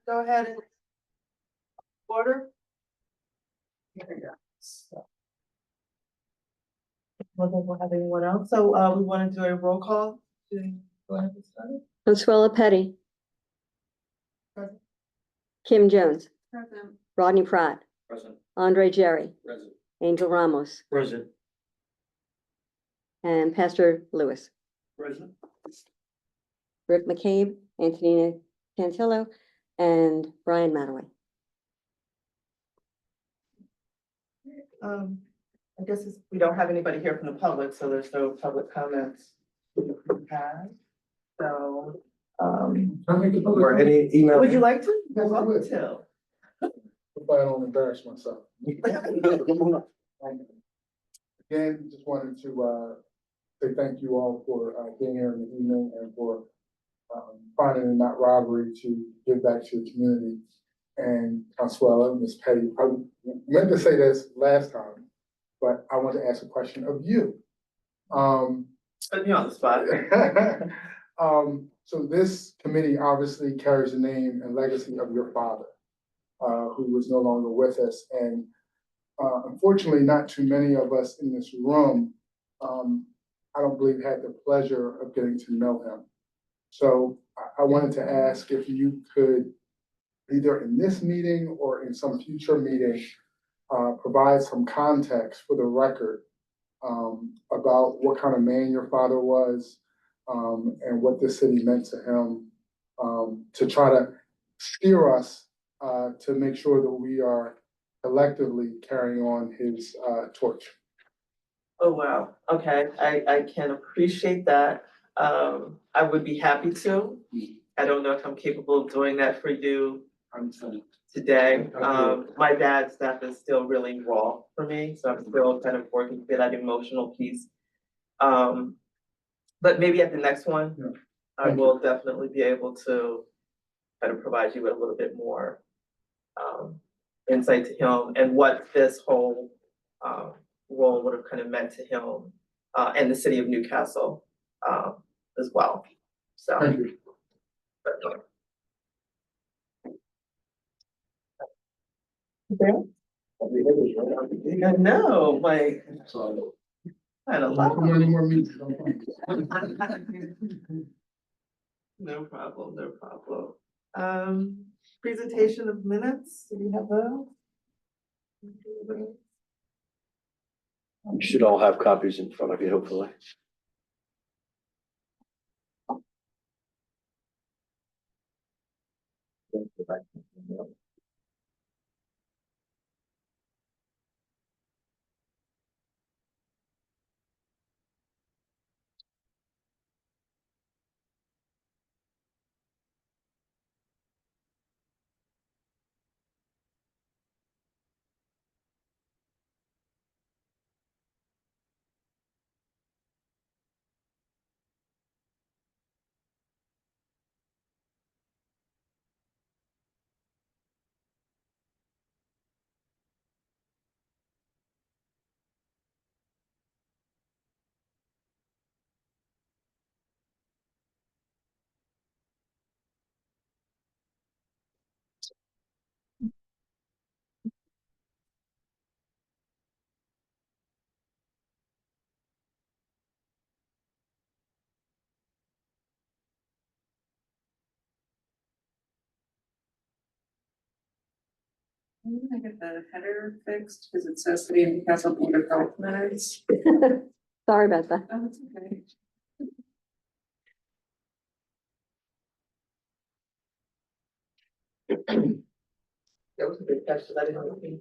go ahead and order. There we go. So, I don't think we'll have anyone else, so we want to do a roll call to go ahead and start. Consuela Petty, Present. Kim Jones, Present. Rodney Pratt, Present. Andre Jerry, Present. Angel Ramos, Present. and Pastor Lewis. Present. Rick McCabe, Antonina Cantillo, and Brian Mataway. I guess we don't have anybody here from the public, so there's no public comments we have. So, Or any email. would you like to? Yes, I would. Till. Hope I don't embarrass myself. Again, just wanted to say thank you all for being here in the evening and for finding in that robbery to give back to your community. And Consuela, Ms. Petty, I meant to say this last time, but I want to ask a question of you. Put me on the spot. So this committee obviously carries the name and legacy of your father, who was no longer with us. And unfortunately, not too many of us in this room, I don't believe had the pleasure of getting to know him. So I wanted to ask if you could, either in this meeting or in some future meeting, provide some context for the record about what kind of man your father was, and what this city meant to him, to try to steer us to make sure that we are collectively carrying on his torch. Oh, wow. Okay, I can appreciate that. I would be happy to. I don't know if I'm capable of doing that for you today. My dad's stuff is still really raw for me, so I'm still kind of working through that emotional piece. But maybe at the next one, Yeah. I will definitely be able to kind of provide you with a little bit more insight to him and what this whole role would have kind of meant to him and the city of Newcastle as well. So. Thank you. I know, like, I don't How know. many more meetings? No problem, no problem. Presentation of minutes, do we have those? You should all have copies in front of you, hopefully. I'm gonna get the header fixed because it says City of Newcastle Board of Health minutes. Sorry about that. Oh, it's okay. That was a good catch, so I didn't know.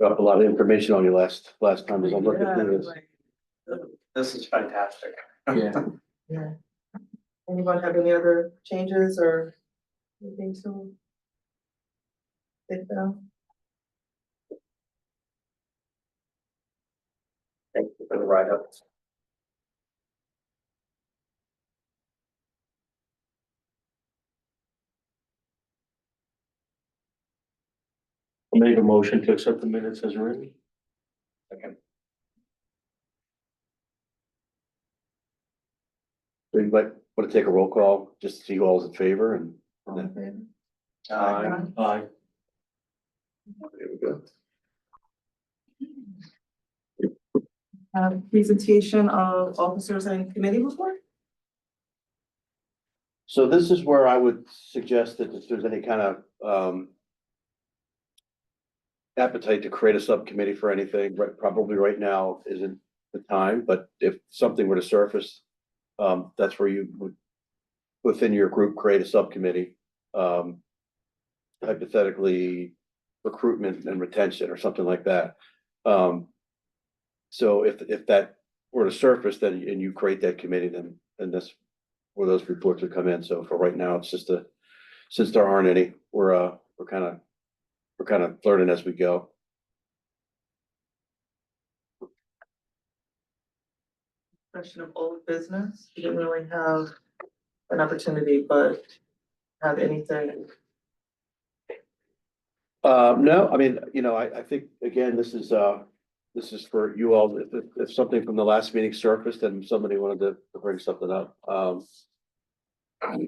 Got a lot of information on you last time as I'm looking Yeah, through this. like, This is fantastic. Yeah. yeah. Anyone have any other changes or anything to think about? Thank you for the write-up. I'll make a motion to accept the minutes as written. Second. Anybody want to take a roll call, just to see who all's in favor and All in favor? Aye. There we go. Presentation of officers and committee report? So this is where I would suggest that if there's any kind of appetite to create a subcommittee for anything, probably right now isn't the time, but if something were to surface, that's where you would, within your group, create a subcommittee. Hypothetically, recruitment and retention or something like that. So if that were to surface, then, and you create that committee, then that's where those reports would come in. So for right now, it's just since there aren't any, we're kind of learning as we go. Question of old business, we didn't really have an opportunity, but have anything? No, I mean, I think, again, this is for you all, if something from the last meeting surfaced and somebody wanted to bring something up.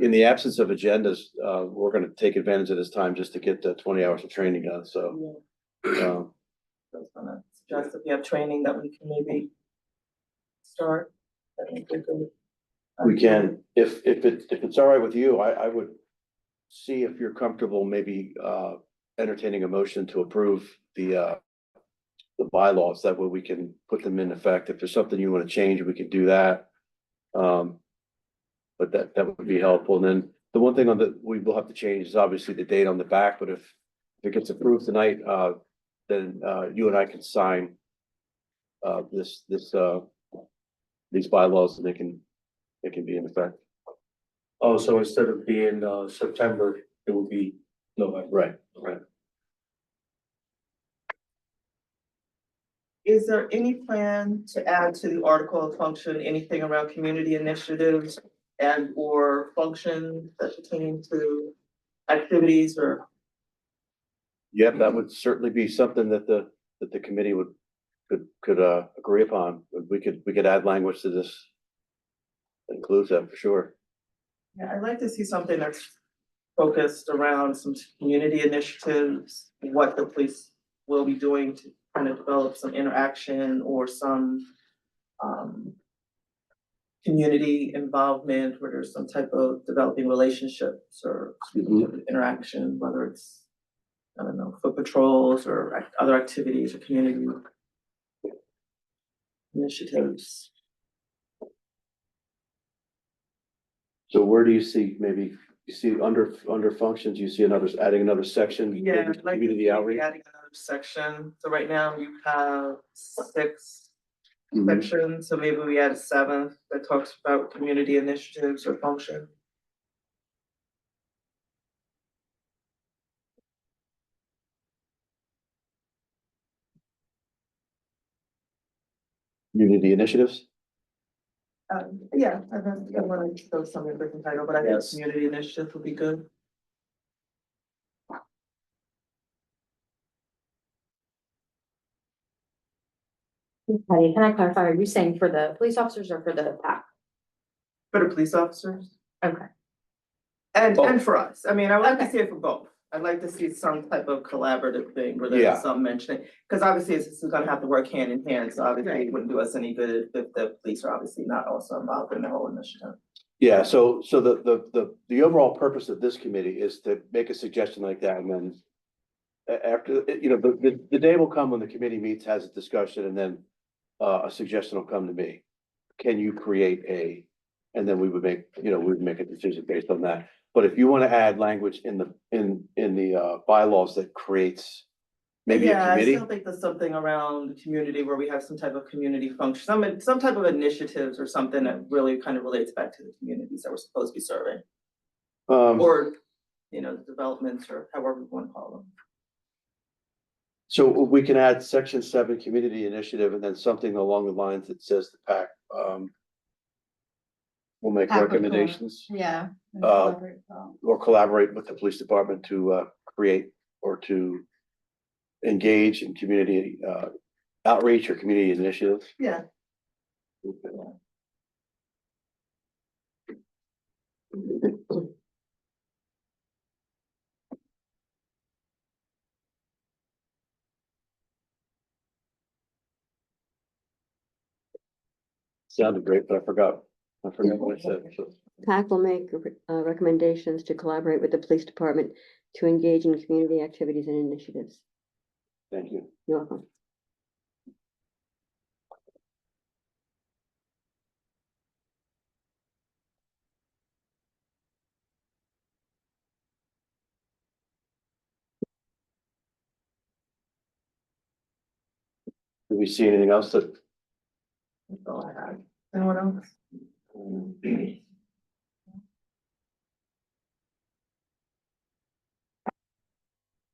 In the absence of agendas, we're gonna take advantage of this time just to get the 20 hours of training done, so. I was gonna suggest if you have training that we can maybe start. I think we could. We can, if it's all right with you, I would see if you're comfortable, maybe, entertaining a motion to approve the bylaws. That way we can put them in effect. If there's something you want to change, we can do that. But that would be helpful. And then the one thing we will have to change is obviously the date on the back, but if it gets approved tonight, then you and I can sign these bylaws and they can be in effect. Oh, so instead of being September, it would be November. Right. Is there any plan to add to the article of function, anything around community initiatives and or function that pertain to activities or? Yep, that would certainly be something that the committee could agree upon. We could add language to this. That includes that for sure. Yeah, I'd like to see something that's focused around some community initiatives, what the police will be doing to kind of develop some interaction or some community involvement where there's some type of developing relationships or interaction, whether it's, I don't know, foot patrols or other activities or community initiatives. So where do you see, maybe, you see under functions, you see adding another section? Yeah, maybe I'd like to community see outreach? adding another section. So right now you have 6 Mhm. sections, so maybe we add a 7th that talks about community initiatives or function. Community initiatives? Yeah, I want to throw some in different title, but I think Yes. community initiatives would be good. Patty, can I clarify, are you saying for the police officers or for the PAC? For the police officers Okay. and for us. I mean, I would like to Okay. see it for both. I'd like to see some type of collaborative thing where Yeah. there's some mentioning, because obviously this is gonna have to work hand in hand, so obviously Right. it wouldn't do us any good if the police are obviously not also involved in the whole initiative. Yeah, so the overall purpose of this committee is to make a suggestion like that, and then after, the day will come when the committee meets, has a discussion, and then a suggestion will come to me. Can you create and then we would make a decision based on that. But if you want to add language in the bylaws that creates maybe a Yeah, I committee? still think there's something around the community where we have some type of community function, some type of initiatives or something that really kind of relates back to the communities that we're supposed to be serving. Or, developments or however you want to call them. So we can add section 7 community initiative and then something along the lines that says the PAC, will make PAC will recommendations. Yeah. Or collaborate with the police department to create or to engage in community outreach or community initiatives. Yeah. Sounded great, but I forgot what I said. So, PAC will make recommendations to collaborate with the police department to engage in community activities and initiatives. thank you. You're welcome. Do we see anything else that? That's all I had. Anyone else?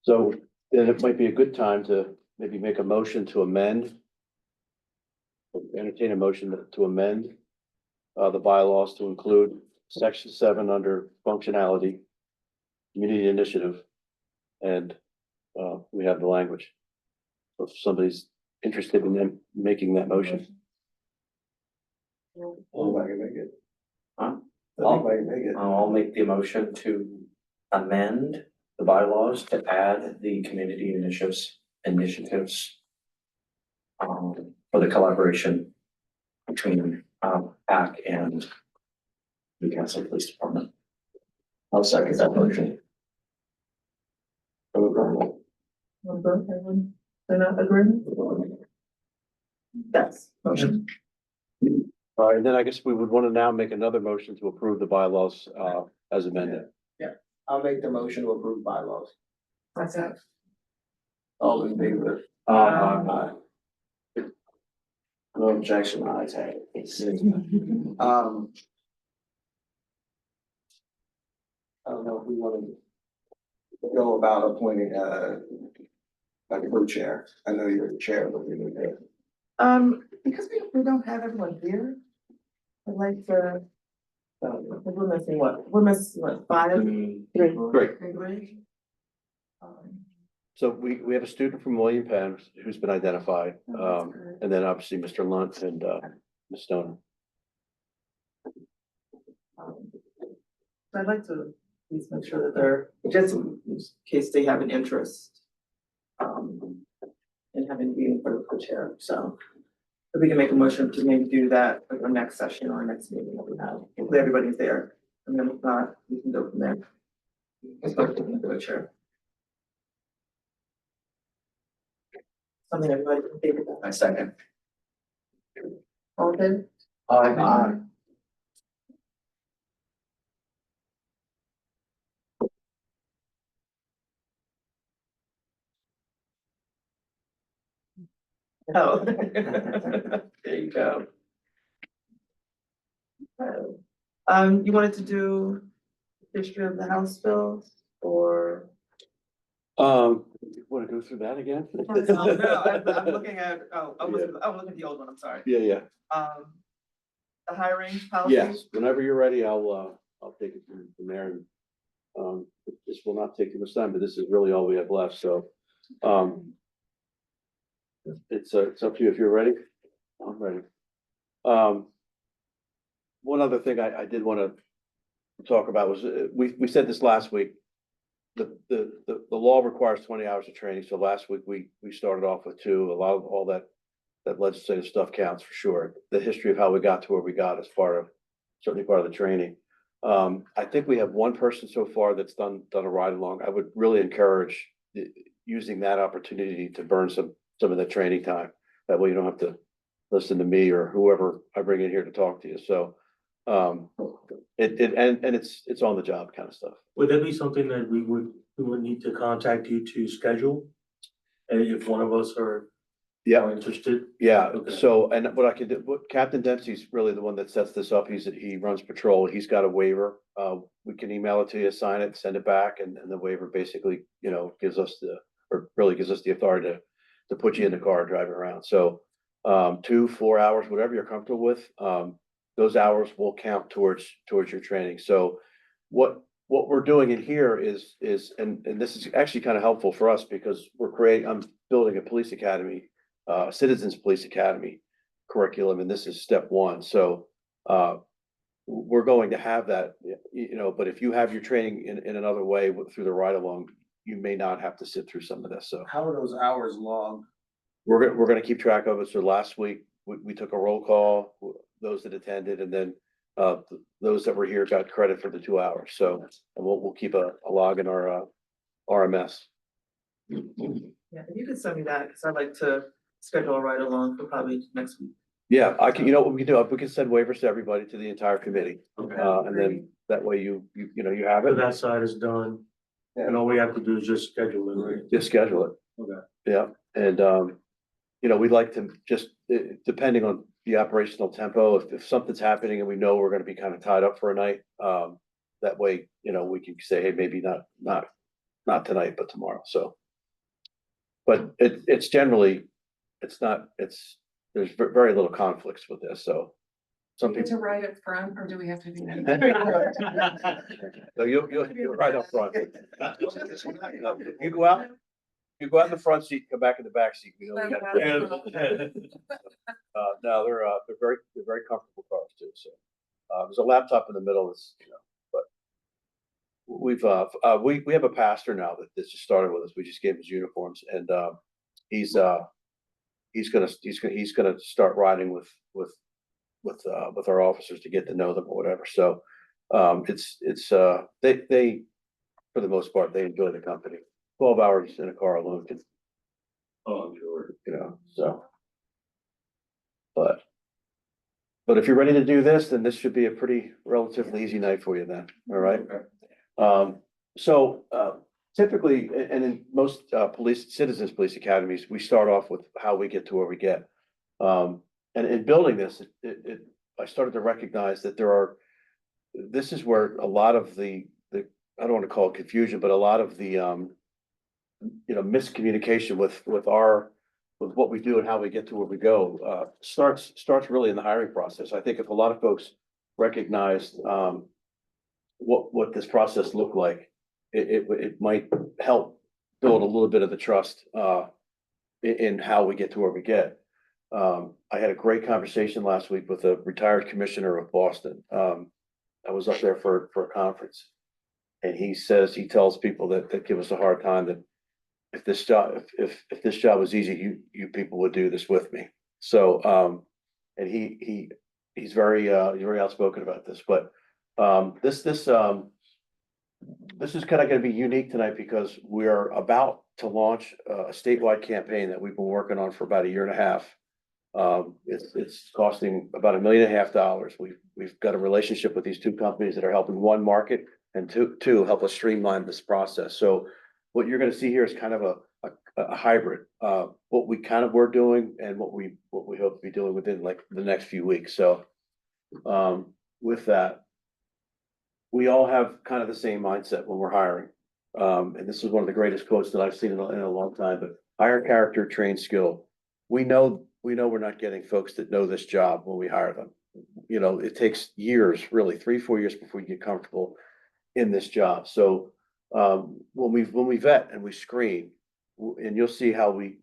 So then it might be a good time to maybe make a motion to amend. Entertain a motion to amend the bylaws to include section 7 under functionality, community initiative, and we have the language. So if somebody's interested in them making that motion. I'll make it. Huh? I'll make the motion to amend the bylaws to add the community initiatives. For the collaboration between PAC and Newcastle Police Department. I'll second that motion. They're not agreeing? Yes, motion. All right, then I guess we would want to now make another motion to approve the bylaws as amended. I'll make the motion to approve bylaws. That's it. All in favor? Aye. No objection, ayes have it. I don't know if we want to go about appointing like a co-chair. I know you're the chair, but we need to. Because we don't have everyone here, I'd like to. We're missing what? We're missing what, 5? Three. Great. Three. So we have a student from William Penn who's been identified, and then obviously Mr. Lunt and Ms. Stoner. I'd like to please make sure that they're, just in case they have an interest. In having being for the co-chair, so. If we can make a motion to maybe do that at our next session or our next meeting that we have, if everybody's there, and then if not, we can go from there. Especially with the chair. Something everybody can think about. I second. All good? Aye. Oh. There you go. You wanted to do history of the House bills or? Want to go through that again? No, I'm looking at, I'm looking at the old one, I'm sorry. Yeah. The hiring policy? Yes, whenever you're ready, I'll take it from there. And this will not take too much time, but this is really all we have left, so. It's up to you if you're ready. I'm ready. One other thing I did want to talk about was, we said this last week. The law requires 20 hours of training, so last week we started off with 2. A lot of all that legislative stuff counts for sure. The history of how we got to where we got is certainly part of the training. I think we have one person so far that's done a ride along. I would really encourage using that opportunity to burn some of the training time. That way you don't have to listen to me or whoever I bring in here to talk to you. So it's on the job kind of stuff. Would that be something that we would need to contact you to schedule? And if one of us are interested, Yeah, Okay. so, and what I could do, what Captain Dempsey's really the one that sets this up, he runs patrol, he's got a waiver. We can email it to you, sign it, send it back, and the waiver basically, gives us the authority to put you in the car, driving around, so. 2-4 hours, whatever you're comfortable with, those hours will count towards your training, so. What we're doing in here is, and this is actually kind of helpful for us because I'm building a police academy, Citizens Police Academy curriculum, and this is step one. So we're going to have that, but if you have your training in another way through the ride along, you may not have to sit through some of this. So How are those hours long? we're gonna keep track of it. So last week, we took a roll call, those that attended, and then those that were here got credit for the 2 hours. So and we'll keep a log in our RMS. Yeah, if you could send me that, because I'd like to schedule a ride along for probably next week. Yeah, I can, what we can do, we can send waivers to everybody, to the entire committee, okay, and then that way you have so it, that side is done, and all we have to do is just schedule it, right? just schedule it. Okay. Yeah, and, we'd like to just, depending on the operational tempo, if something's happening and we know we're gonna be kind of tied up for a night, that way, we can say, hey, maybe not tonight, but tomorrow, so. But it's generally, there's very little conflicts with this, so. Some Get people. to ride up front, or do we have to be? So you'll right up front. You go out in the front seat, come back in the back seat. We got- No, they're very comfortable cars too, so. There's a laptop in the middle, but. We have a pastor now that just started with us. We just gave him his uniforms and, he's gonna start riding with our officers to get to know them or whatever, so. They, for the most part, they enjoy the company. 12 hours in a car alone can, Oh, sure. so. But if you're ready to do this, then this should be a pretty relatively easy night for you then, all right? So typically, and in most citizens police academies, we start off with how we get to where we get. And in building this, I started to recognize that this is where a lot of the, I don't want to call it confusion, but a lot of the, miscommunication with what we do and how we get to where we go, starts really in the hiring process. I think if a lot of folks recognized, what this process looked like, it might help build a little bit of the trust, in how we get to where we get. I had a great conversation last week with a retired commissioner of Boston. I was up there for a conference. And he tells people that give us a hard time that if this job was easy, you people would do this with me. So, and he's very outspoken about this, but, this is kind of going to be unique tonight because we're about to launch a statewide campaign that we've been working on for about 1.5 years. It's costing about $1.5 million. We've got a relationship with these two companies that are helping, one, market, and two help us streamline this process. So what you're going to see here is kind of a hybrid, what we kind of were doing and what we hope to be doing within like the next few weeks. So with that, we all have kind of the same mindset when we're hiring. And this is one of the greatest quotes that I've seen in a long time, but hire character, train skill. We know we're not getting folks that know this job when we hire them. It takes years, really 3-4 years before you get comfortable in this job. So when we vet and we screen, and you'll see how we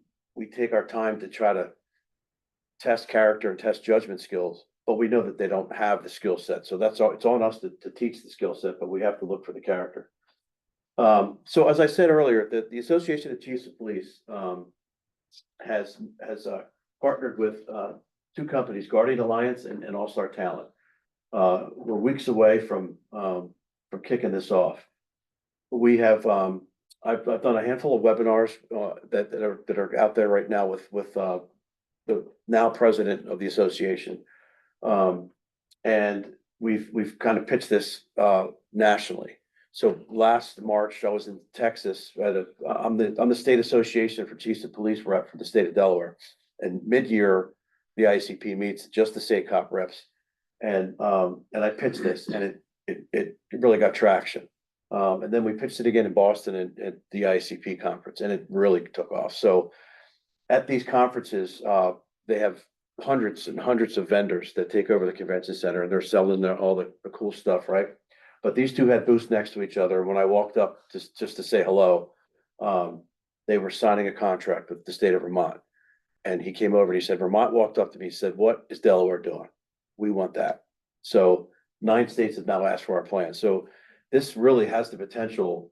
take our time to try to test character and test judgment skills, but we know that they don't have the skill set. So it's on us to teach the skill set, but we have to look for the character. So as I said earlier, the Association of Chiefs of Police has partnered with two companies, Guardian Alliance and All Star Talent. We're weeks away from kicking this off. We have I've done a handful of webinars that are out there right now with the now president of the association, and we've kind of pitched this nationally. So last March, I was in Texas I'm the State Association for Chiefs of Police rep for the state of Delaware. And mid-year, the ICP meets just the state cop reps. And I pitched this and it really got traction. And then we pitched it again in Boston at the ICP conference and it really took off. So at these conferences, they have hundreds and hundreds of vendors that take over the convention center and they're selling all the cool stuff, right? But these two had booths next to each other. And when I walked up just to say hello, they were signing a contract with the state of Vermont. And he came over and he said, Vermont walked up to me and said, what is Delaware doing? We want that. So 9 states have now asked for our plan. So this really has the potential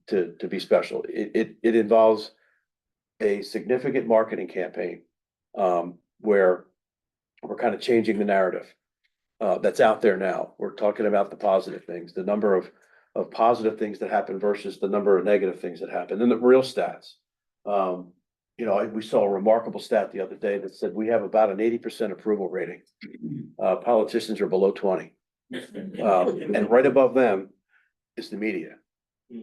to be special. It involves a significant marketing campaign where we're kind of changing the narrative that's out there now. We're talking about the positive things, the number of positive things that happen versus the number of negative things that happen, and the real stats. We saw a remarkable stat the other day that said we have about an 80% approval rating. Politicians are below 20. And right above them is the media.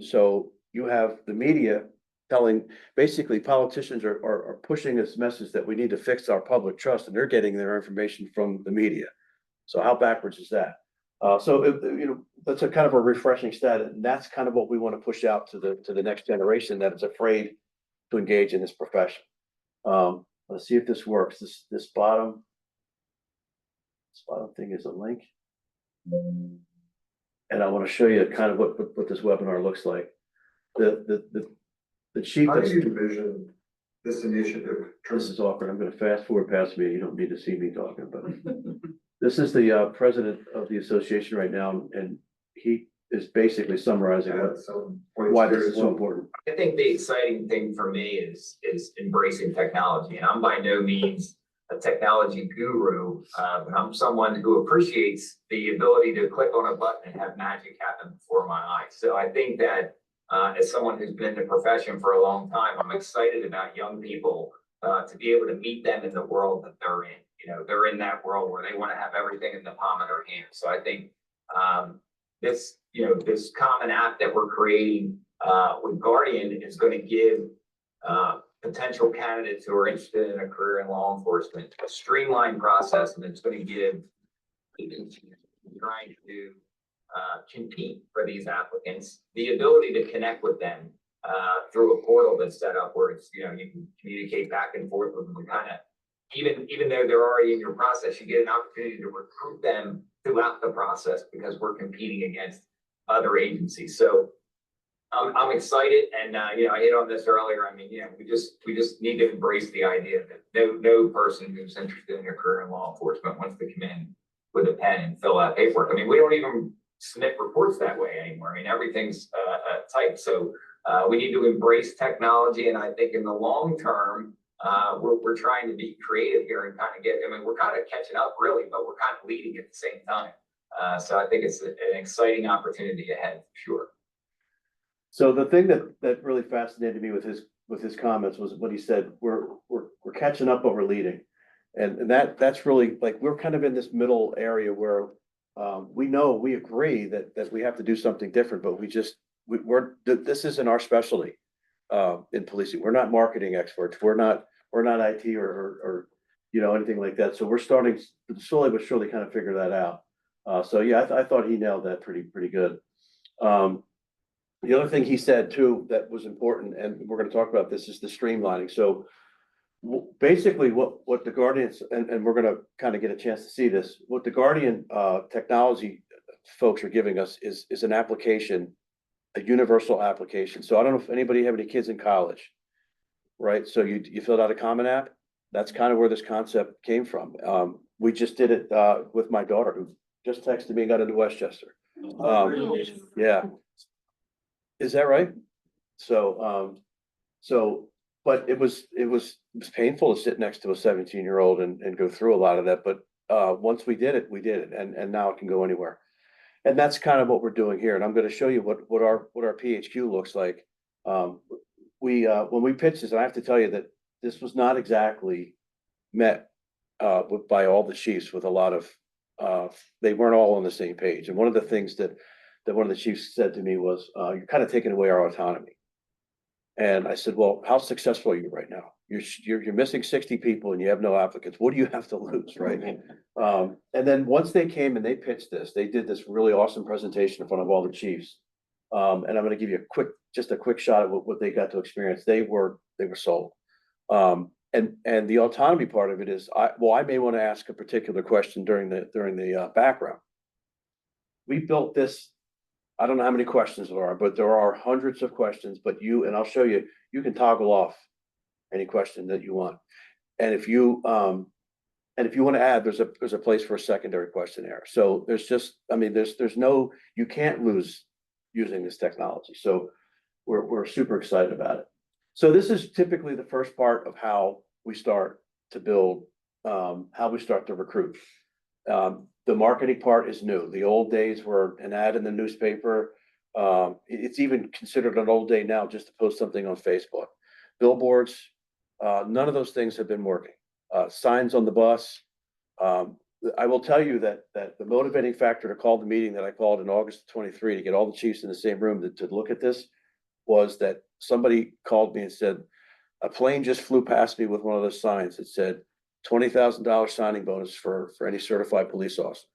So you have the media telling, basically politicians are pushing this message that we need to fix our public trust and they're getting their information from the media. So how backwards is that? That's a kind of a refreshing stat. And that's kind of what we want to push out to the next generation that is afraid to engage in this profession. Let's see if this works. This bottom thing is a link. And I want to show you kind of what this webinar looks like. The chief. How do you envision this initiative? This is awkward. I'm going to fast forward past me. You don't need to see me talking, but this is the president of the association right now, and he is basically summarizing why this is so important. I think the exciting thing for me is embracing technology, and I'm by no means a technology guru, but I'm someone who appreciates the ability to click on a button and have magic happen before my eyes. So I think that as someone who's been in the profession for a long time, I'm excited about young people to be able to meet them in the world that they're in. They're in that world where they want to have everything in the palm of their hand. So I think this common app that we're creating with Guardian is going to give potential candidates who are interested in a career in law enforcement a streamlined process, and it's going to give trying to compete for these applicants the ability to connect with them through a portal that's set up where it's you can communicate back and forth with them. Kind of even though they're already in your process, you get an opportunity to recruit them throughout the process because we're competing against other agencies. So I'm excited, and I hit on this earlier. I mean, we just need to embrace the idea that no person who's interested in a career in law enforcement wants to come in with a pen and fill out paperwork. I mean, we don't even submit reports that way anymore. I mean, everything's typed. So we need to embrace technology, and I think in the long term, we're trying to be creative here and kind of we're kind of catching up really, but we're kind of leading at the same time. So I think it's an exciting opportunity ahead for sure. So the thing that really fascinated me with his comments was what he said, we're catching up, but we're leading. And that's really like, we're kind of in this middle area where we agree that we have to do something different, but this isn't our specialty in policing. We're not marketing experts. We're not IT or anything like that. So we're starting slowly but surely kind of figure that out. I thought he nailed that pretty good. The other thing he said too that was important, and we're going to talk about this, is the streamlining. So basically what the Guardians, and we're going to kind of get a chance to see this, what the Guardian technology folks are giving us is an application, a universal application. So I don't know if anybody have any kids in college, right? So you filled out a Common App. That's kind of where this concept came from. We just did it with my daughter, who just texted me and got into Westchester. Yeah. Is that right? So, but it was painful to sit next to a 17-year-old and go through a lot of that. But once we did it, and now it can go anywhere. And that's kind of what we're doing here. And I'm going to show you what our PHQ looks like. When we pitched this, and I have to tell you that this was not exactly met by all the chiefs with a lot of, they weren't all on the same page. And one of the things that that one of the chiefs said to me was, you're kind of taking away our autonomy. And I said, well, how successful are you right now? You're missing 60 people and you have no applicants. What do you have to lose, right? And then once they came and they pitched this, they did this really awesome presentation in front of all the chiefs. And I'm gonna give you just a quick shot of what they got to experience. They were sold. And the autonomy part of it is, I may want to ask a particular question during the background. We built this, I don't know how many questions there are, but there are hundreds of questions, and I'll show you, you can toggle off any question that you want. And if you want to add, there's a place for a secondary questionnaire. So you can't lose using this technology. So we're super excited about it. So this is typically the first part of how we start to build, how we start to recruit. The marketing part is new. The old days were an ad in the newspaper. It's even considered an old day now just to post something on Facebook. Billboards, none of those things have been working. Signs on the bus. I will tell you that the motivating factor to call the meeting that I called in August 23 to get all the chiefs in the same room to look at this was that somebody called me and said, a plane just flew past me with one of those signs that said $20,000 signing bonus for any certified police officer.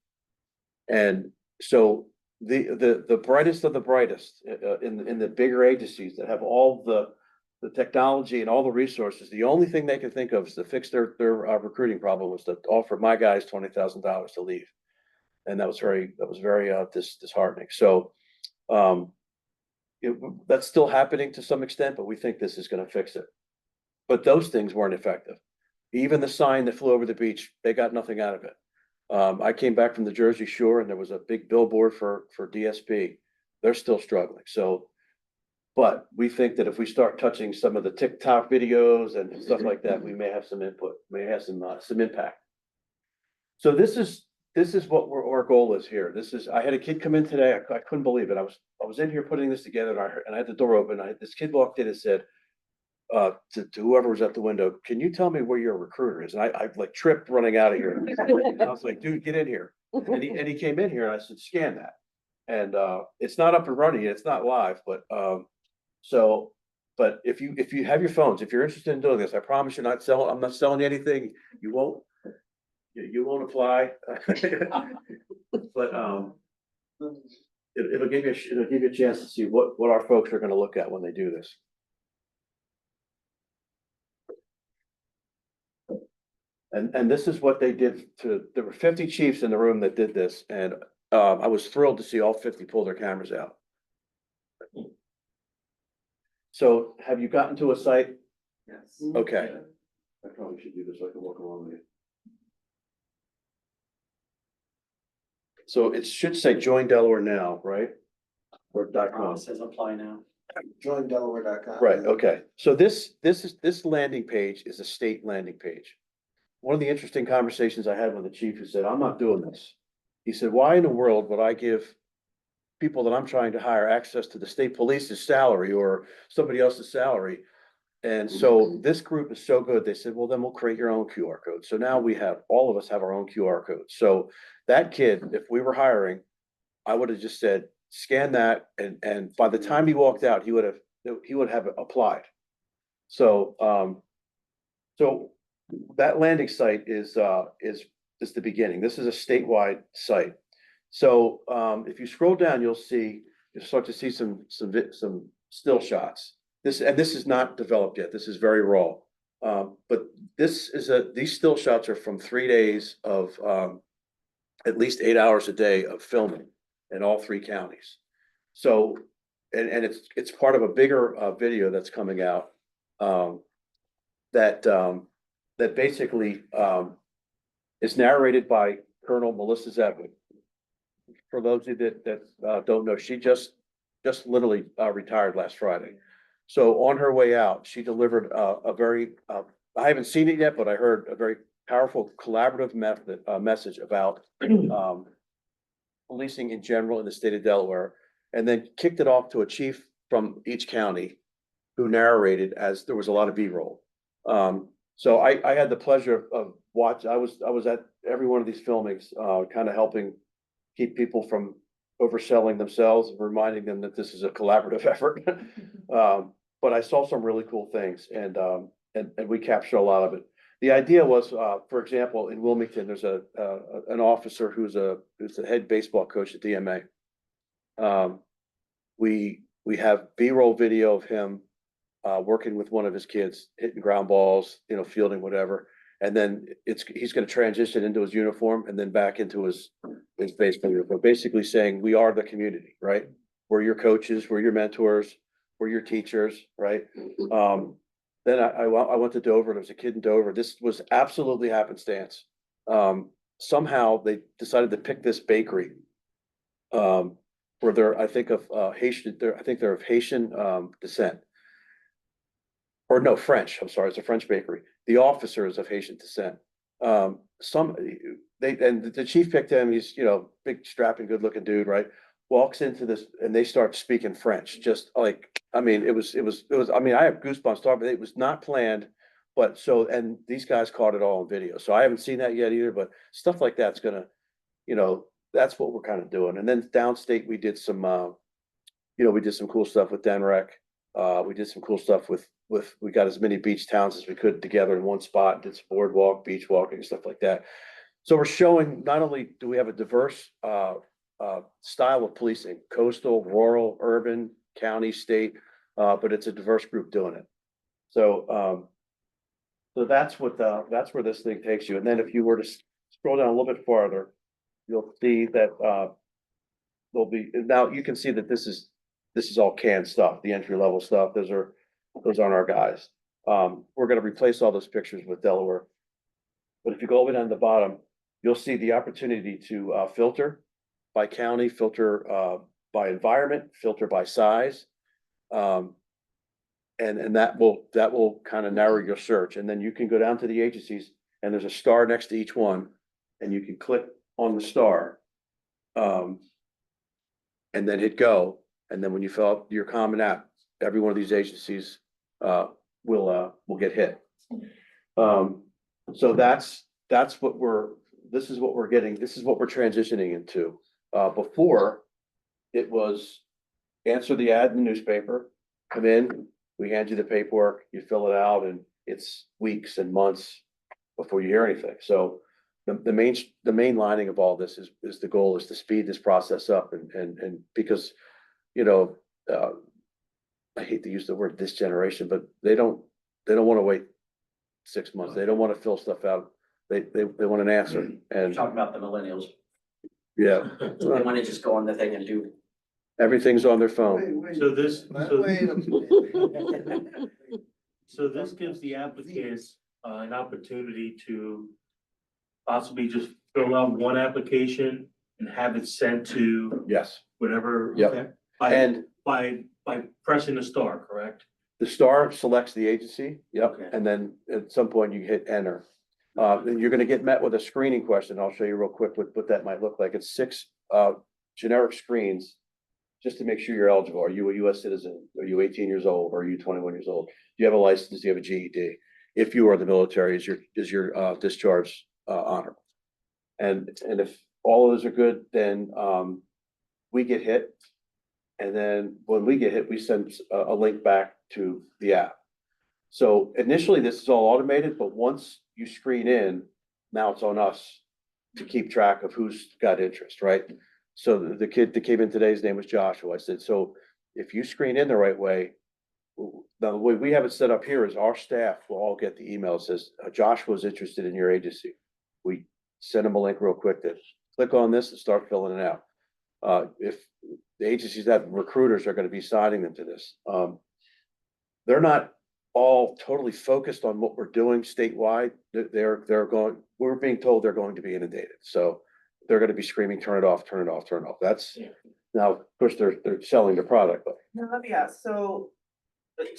And so the brightest of the brightest in the bigger agencies that have all the technology and all the resources, the only thing they can think of is to fix their recruiting problem was to offer my guys $20,000 to leave. And that was very disheartening. So that's still happening to some extent, but we think this is going to fix it. But those things weren't effective. Even the sign that flew over the beach, they got nothing out of it. I came back from the Jersey Shore and there was a big billboard for DSP. They're still struggling. But we think that if we start touching some of the TikTok videos and stuff like that, we may have some input, may have some impact. So this is what our goal is here. I had a kid come in today. I couldn't believe it. I was in here putting this together and I had the door open. This kid walked in and said, to whoever was at the window, can you tell me where your recruiter is? And I like tripped running out of here. And I was like, dude, get in here. And he came in here and I said, scan that. And it's not up and running yet. It's not live, but if you have your phones, if you're interested in doing this, I promise I'm not selling you anything. You won't apply. But it'll give you a chance to see what our folks are going to look at when they do this. And this is what they did there were 50 chiefs in the room that did this, and I was thrilled to see all 50 pull their cameras out. So have you gotten to a site? Yes. Okay. I probably should do this so I can walk along with you. So it should say join Delaware now, right? Or .com. It says apply now. JoinDelaware.com. Right, okay. So this landing page is a state landing page. One of the interesting conversations I had with the chief who said, I'm not doing this. He said, why in the world would I give people that I'm trying to hire access to the state police's salary or somebody else's salary? And so this group is so good. They said, well, then we'll create your own QR code. So now all of us have our own QR code. So that kid, if we were hiring, I would have just said, scan that. And by the time he walked out, he would have applied. So that landing site is the beginning. This is a statewide site. So if you scroll down, you'll start to see some still shots. This is not developed yet. This is very raw. But these still shots are from 3 days of at least 8 hours a day of filming in all 3 counties. So and it's part of a bigger video that's coming out that basically is narrated by Colonel Melissa Zedwin. For those of you that don't know, she just literally retired last Friday. So on her way out, she delivered a very, I haven't seen it yet, but I heard a very powerful collaborative message about policing in general in the state of Delaware, and then kicked it off to a chief from each county who narrated as there was a lot of B-roll. So I had the pleasure of watching. I was at every one of these filmings, kind of helping keep people from overselling themselves, reminding them that this is a collaborative effort. But I saw some really cool things and we captured a lot of it. The idea was, for example, in Wilmington, there's an officer who's the head baseball coach at DMA. We have B-roll video of him working with one of his kids, hitting ground balls, fielding, whatever. And then he's gonna transition into his uniform and then back into his baseball uniform, basically saying, we are the community, right? We're your coaches, we're your mentors, we're your teachers, right? Then I went to Dover, and there was a kid in Dover. This was absolutely happenstance. Somehow they decided to pick this bakery. Where they're, I think of Haitian, I think they're of Haitian descent. Or no, French, I'm sorry, it's a French bakery. The officer is of Haitian descent. And the chief picked him, he's, big strapping, good looking dude, right? Walks into this and they start speaking French, just like, I mean, it was, I mean, I have goosebumps talking, but it was not planned. But and these guys caught it all on video. So I haven't seen that yet either, but stuff like that's gonna, that's what we're kind of doing. And then downstate, we did some, we did some cool stuff with DenRec. We did some cool stuff with, we got as many beach towns as we could together in one spot, did some boardwalk, beach walking, stuff like that. So we're showing, not only do we have a diverse, style of policing, coastal, rural, urban, county, state, but it's a diverse group doing it. So, so that's where this thing takes you. And then if you were to scroll down a little bit farther, you'll see that, there'll be, now you can see that this is all canned stuff, the entry level stuff. Those aren't our guys. We're gonna replace all those pictures with Delaware. But if you go over down to the bottom, you'll see the opportunity to filter by county, filter by environment, filter by size. And that will kind of narrow your search. And then you can go down to the agencies and there's a star next to each one and you can click on the star. And then hit go. And then when you fill out your common app, every one of these agencies will get hit. So this is what we're getting, this is what we're transitioning into. Before it was answer the ad in the newspaper, come in, we hand you the paperwork, you fill it out, and it's weeks and months before you hear anything. So the main lining of all this is the goal is to speed this process up and because, I hate to use the word this generation, but they don't want to wait 6 months. They don't want to fill stuff out. They want an answer and. Talking about the millennials, Yeah, they want to just go on the thing and do. everything's on their phone. So this, Wait a minute. so this gives the applicants an opportunity to possibly just fill out one application and have it sent to Yes, whatever. Yep. Okay. and By pressing the star, correct? the star selects the agency, yep, Okay. and then at some point you hit enter. Then you're gonna get met with a screening question. I'll show you real quick what that might look like. It's 6 generic screens just to make sure you're eligible. Are you a US citizen? Are you 18 years old? Are you 21 years old? Do you have a license? Do you have a GED? If you are in the military, is your discharge honorable? And if all of those are good, then we get hit. And then when we get hit, we send a link back to the app. So initially this is all automated, but once you screen in, now it's on us to keep track of who's got interest, right? So the kid that came in today, his name was Joshua. I said, so if you screen in the right way, now the way we have it set up here is our staff will all get the email that says, Joshua's interested in your agency. We send them a link real quick to click on this and start filling it out. If the agencies that recruiters are going to be signing them to this, they're not all totally focused on what we're doing statewide. We're being told they're going to be inundated. So they're going to be screaming, turn it off, turn it off, turn it off. That's now, of course, they're selling their product, but Now, let me ask, so,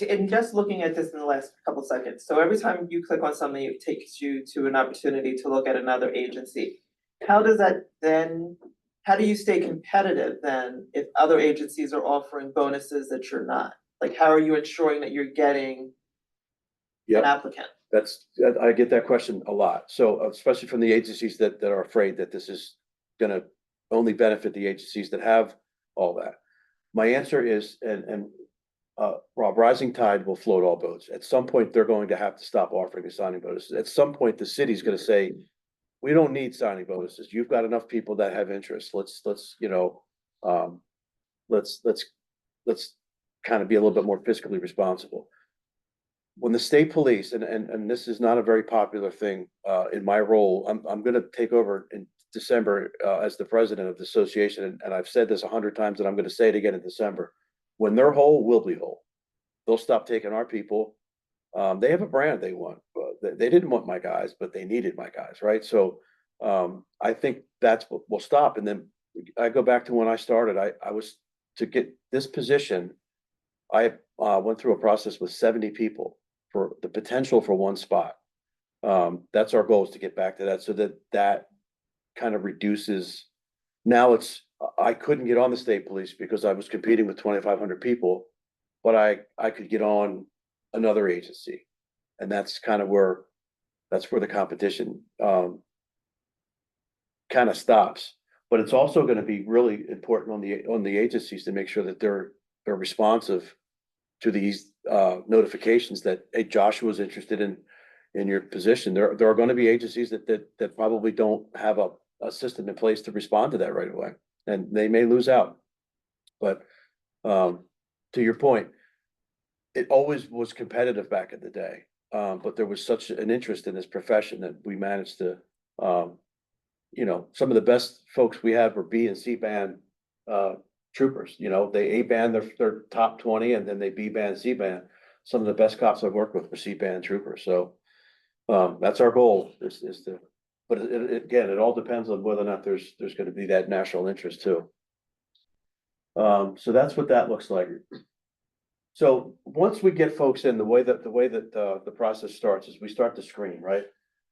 and just looking at this in the last couple seconds, so every time you click on something, it takes you to an opportunity to look at another agency. How does that then, how do you stay competitive then if other agencies are offering bonuses that you're not? Like, how are you ensuring that you're getting an applicant? I get that question a lot. So especially from the agencies that are afraid that this is gonna only benefit the agencies that have all that. My answer is, Rob, rising tide will float all boats. At some point, they're going to have to stop offering the signing bonuses. At some point, the city's gonna say, we don't need signing bonuses. You've got enough people that have interest. Let's, let's kind of be a little bit more fiscally responsible. When the state police, and this is not a very popular thing, in my role, I'm gonna take over in December, as the president of the association, and I've said this 100 times, and I'm gonna say it again in December. When they're whole, we'll be whole. They'll stop taking our people. They have a brand they want, but they didn't want my guys, but they needed my guys, right? So, I think that's what will stop. And then I go back to when I started, I was, to get this position, I, went through a process with 70 people for the potential for one spot. That's our goal, is to get back to that, so that kind of reduces. Now I couldn't get on the state police because I was competing with 2,500 people, but I could get on another agency. And that's kind of where the competition, kind of stops. But it's also gonna be really important on the agencies to make sure that they're responsive to these notifications that, hey, Joshua's interested in your position. There are gonna be agencies that probably don't have a system in place to respond to that right away, and they may lose out. But to your point, it always was competitive back in the day. But there was such an interest in this profession that we managed to, some of the best folks we had were B and C band troopers. They A band their top 20, and then they B band, C band. Some of the best cops I've worked with were C band troopers. So that's our goal, is to, but again, it all depends on whether or not there's gonna be that national interest too. So that's what that looks like. So once we get folks in, the way that the process starts is we start to screen, right?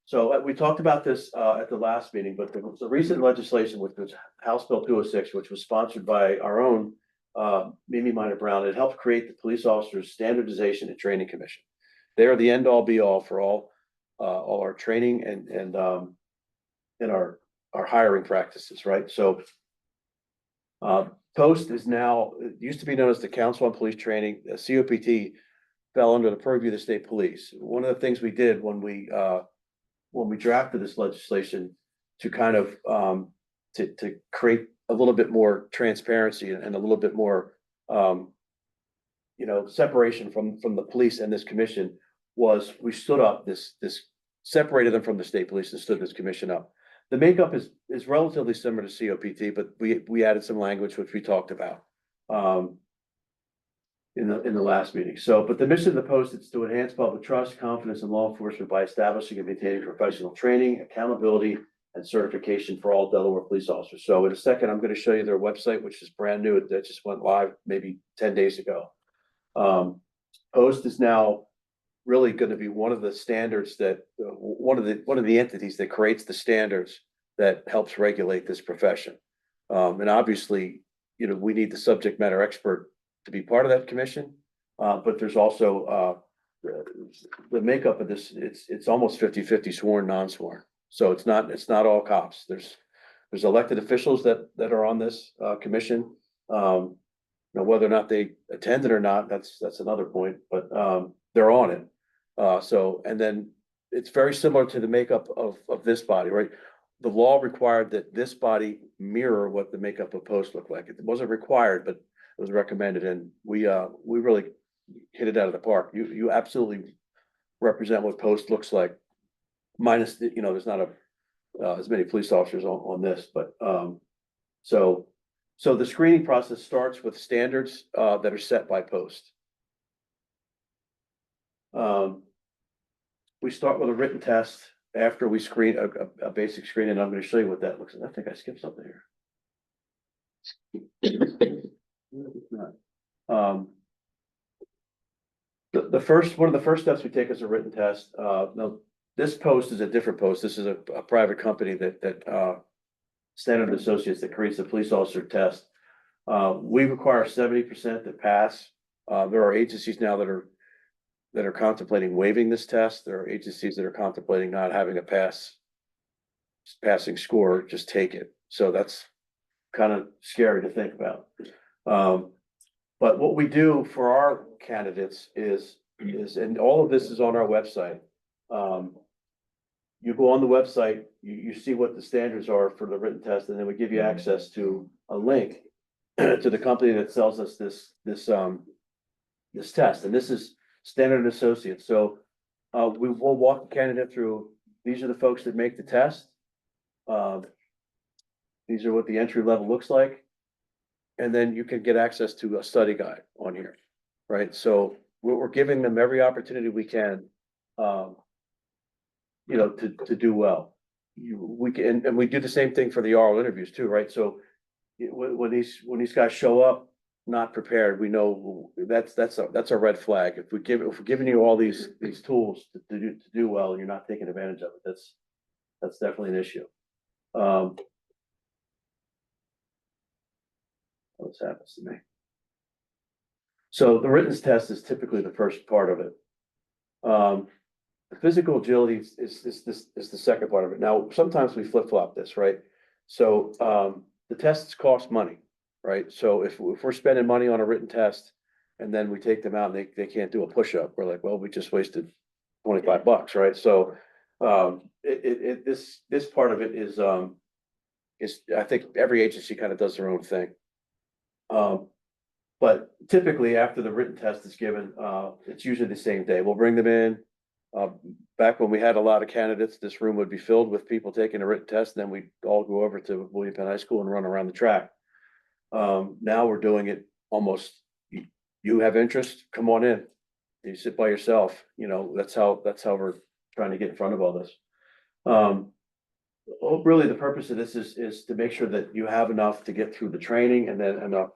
So we talked about this at the last meeting, but the recent legislation, which was House Bill 206, which was sponsored by our own Mimi Minor Brown, it helped create the Police Officers Standardization and Training Commission. They are the end all be all for all our training and our hiring practices, right? So POST is now, it used to be known as the Council on Police Training. COPT fell under the purview of the state police. One of the things we did when we drafted this legislation to kind of to create a little bit more transparency and a little bit more separation from the police and this commission, was we stood up this separated them from the state police and stood this commission up. The makeup is relatively similar to COPT, but we added some language which we talked about in the last meeting. So, but the mission of the POST is to enhance public trust, confidence in law enforcement by establishing and maintaining professional training, accountability, and certification for all Delaware police officers. So in a second, I'm going to show you their website, which is brand new. That just went live maybe 10 days ago. POST is now really going to be one of the standards that one of the entities that creates the standards that helps regulate this profession. And obviously, we need the subject matter expert to be part of that commission. But there's also the makeup of this. It's almost 50-50 sworn, non-sworn. So it's not all cops. There's elected officials that are on this commission. Whether or not they attended or not, that's another point. But they're on it. And then it's very similar to the makeup of this body, right? The law required that this body mirror what the makeup of POST looked like. It wasn't required, but it was recommended, and we really hit it out of the park. You absolutely represent what POST looks like, minus there's not as many police officers on this, but so the screening process starts with standards that are set by POST. We start with a written test after we screen a basic screen, and I'm going to show you what that looks like. I think I skipped something here. One of the first steps we take is a written test. Now, this POST is a different POST. This is a private company that Standard Associates that creates the police officer test. We require 70% to pass. There are agencies now that are contemplating waiving this test. There are agencies that are contemplating not having a passing score, just take it. So that's kind of scary to think about. But what we do for our candidates is, and all of this is on our website. You go on the website, you see what the standards are for the written test, and then we give you access to a link to the company that sells us this test, and this is Standard and Associates. So we will walk the candidate through, these are the folks that make the test. These are what the entry level looks like. And then you can get access to a study guide on here, right? So we're giving them every opportunity we can, to do well. We can, and we do the same thing for the oral interviews too, right? So when these guys show up not prepared, we know that's a red flag. If we're giving you all these tools to do well, and you're not taking advantage of it, that's definitely an issue. What happens to me? So the written test is typically the first part of it. The physical agility is the second part of it. Now, sometimes we flip-flop this, right? So the tests cost money, right? So if we're spending money on a written test and then we take them out and they can't do a push-up, we're like, well, we just wasted $25, right? So this part of it is I think every agency kind of does their own thing. But typically after the written test is given, it's usually the same day. We'll bring them in. Back when we had a lot of candidates, this room would be filled with people taking a written test, and then we'd all go over to William Penn High School and run around the track. Now we're doing it almost, you have interest, come on in. You sit by yourself, that's how we're trying to get in front of all this. Really the purpose of this is to make sure that you have enough to get through the training and then enough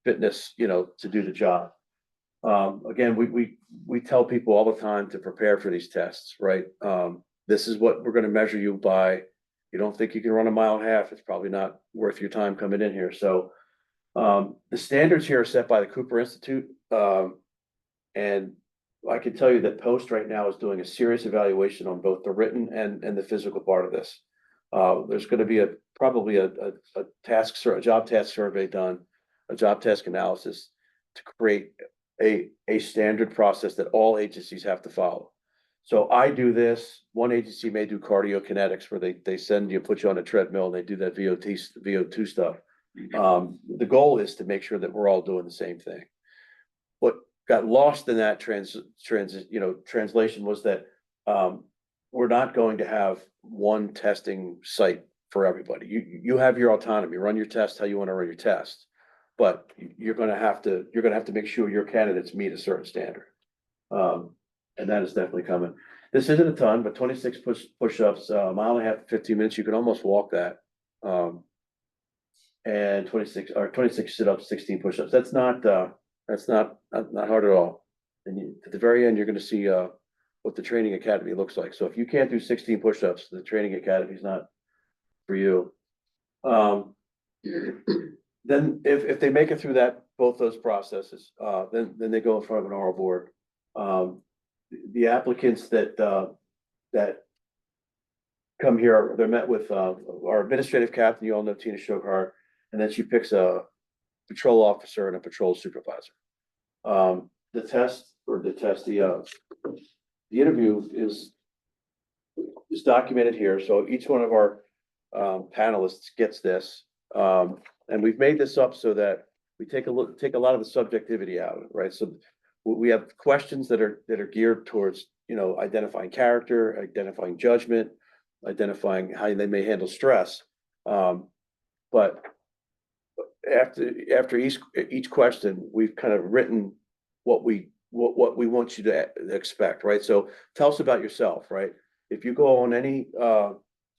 fitness, to do the job. Again, we tell people all the time to prepare for these tests, right? This is what we're going to measure you by. You don't think you can run a mile and a half, it's probably not worth your time coming in here. So the standards here are set by the Cooper Institute. And I can tell you that Post right now is doing a serious evaluation on both the written and the physical part of this. There's going to be probably a job task survey done, a job task analysis to create a standard process that all agencies have to follow. So I do this. One agency may do cardio kinetics where they put you on a treadmill and they do that VO2 stuff. The goal is to make sure that we're all doing the same thing. What got lost in that translation was that we're not going to have one testing site for everybody. You have your autonomy, run your test how you want to run your test, but you're going to have to make sure your candidates meet a certain standard. And that is definitely coming. This isn't a ton, but 26 push-ups, a mile and a half, 15 minutes, you can almost walk that. And 26 sit-ups, 16 push-ups. That's not hard at all. And at the very end, you're going to see what the training academy looks like. So if you can't do 16 push-ups, the training academy is not for you. Then if they make it through both those processes, then they go in front of an oral board. The applicants that come here, they're met with our administrative captain. You all know Tina Shoghar, and then she picks a patrol officer and a patrol supervisor. The interview is documented here. So each one of our panelists gets this, and we've made this up so that we take a lot of the subjectivity out of it, right? So we have questions that are geared towards, identifying character, identifying judgment, identifying how they may handle stress. But after each question, we've kind of written what we want you to expect, right? So tell us about yourself, right? If you go on any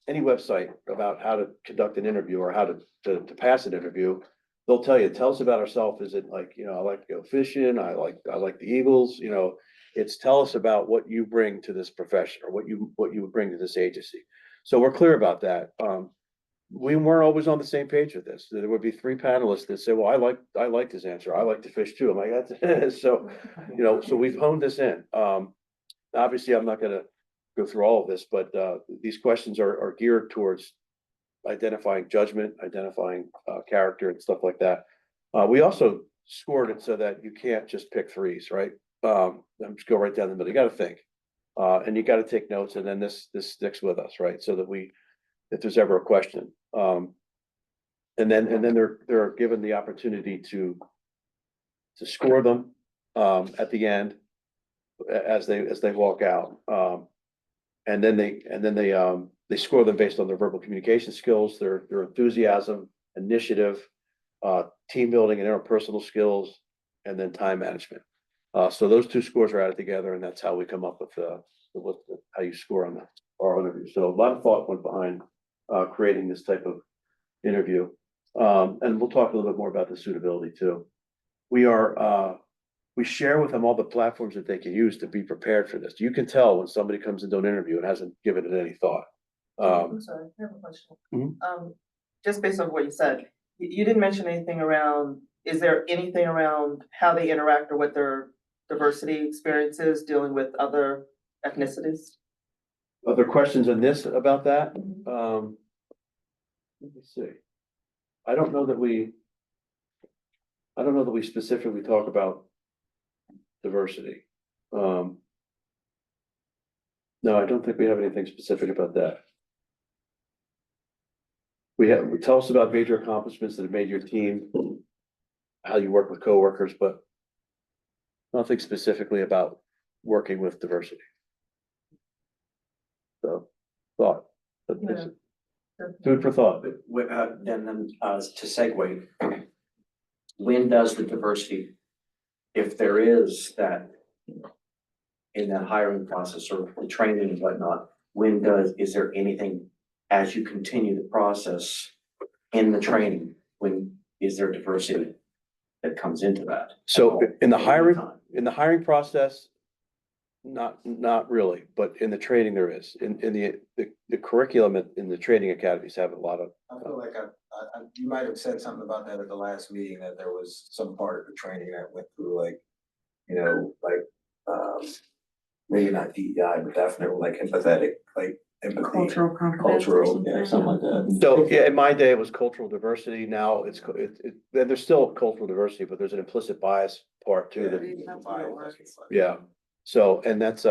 website about how to conduct an interview or how to pass an interview, they'll tell us about ourselves. Is it like, I like to go fishing, I like the Eagles, it's tell us about what you bring to this profession or what you would bring to this agency. So we're clear about that. We weren't always on the same page with this. There would be 3 panelists that say, well, I like this answer. I like to fish too. I'm like, that's so, so we've honed this in. Obviously I'm not going to go through all of this, but these questions are geared towards identifying judgment, identifying character and stuff like that. We also scored it so that you can't just pick threes, right? Just go right down the middle. You gotta think. And you gotta take notes, and then this sticks with us, right? So that if there's ever a question. And then they're given the opportunity to score them at the end as they walk out. And then they score them based on their verbal communication skills, their enthusiasm, initiative, team building and interpersonal skills, and then time management. So those two scores are added together, and that's how we come up with how you score on our interview. So a lot of thought went behind creating this type of interview. And we'll talk a little bit more about the suitability too. We share with them all the platforms that they can use to be prepared for this. You can tell when somebody comes into an interview and hasn't given it any thought. I'm sorry, I have a question. Mhm. Just based on what you said, you didn't mention anything around, is there anything around how they interact or what their diversity experiences dealing with other ethnicities? Other questions on this about that? Let me see. I don't know that we specifically talk about diversity. No, I don't think we have anything specific about that. Tell us about major accomplishments that have made your team, how you work with coworkers, but nothing specifically about working with diversity. So, thought. Food for thought. Then, to segue, when does the diversity, if there is that in that hiring process or the training and whatnot, is there anything as you continue the process in the training, when is there diversity that comes into that? So in the hiring process, not really, but in the training there is. In the curriculum in the training academies have a lot of. I feel like you might have said something about that at the last meeting, that there was some part of the training that went through maybe not DEI, but definitely like empathetic, like empathy. Cultural competence or Cultural, yeah, something like that. So, yeah, in my day, it was cultural diversity. Now there's still cultural diversity, but there's an implicit bias part too that, yeah. So, and that's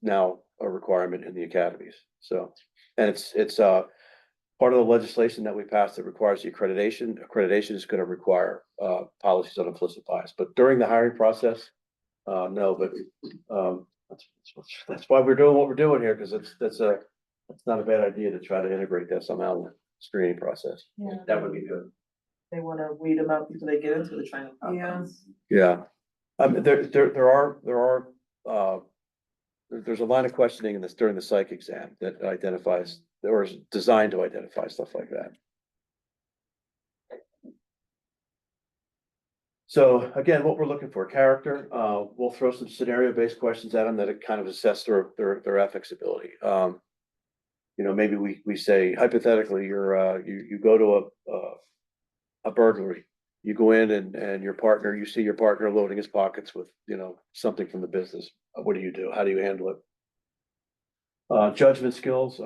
now a requirement in the academies. So, and it's part of the legislation that we passed that requires the accreditation. Accreditation is going to require policies on implicit bias, but during the hiring process, no, but that's why we're doing what we're doing here, because that's not a bad idea to try to integrate that somehow in the screening process. Yeah. That would be good. They wanna weed them out before they get into the training process. Yeah. There's a line of questioning in this during the psych exam that identifies, or is designed to identify stuff like that. So again, what we're looking for, character, we'll throw some scenario-based questions at them that kind of assess their ethics ability. Maybe we say hypothetically, you go to a burglary. You go in and you see your partner loading his pockets with, something from the business. What do you do? How do you handle it? Judgment skills.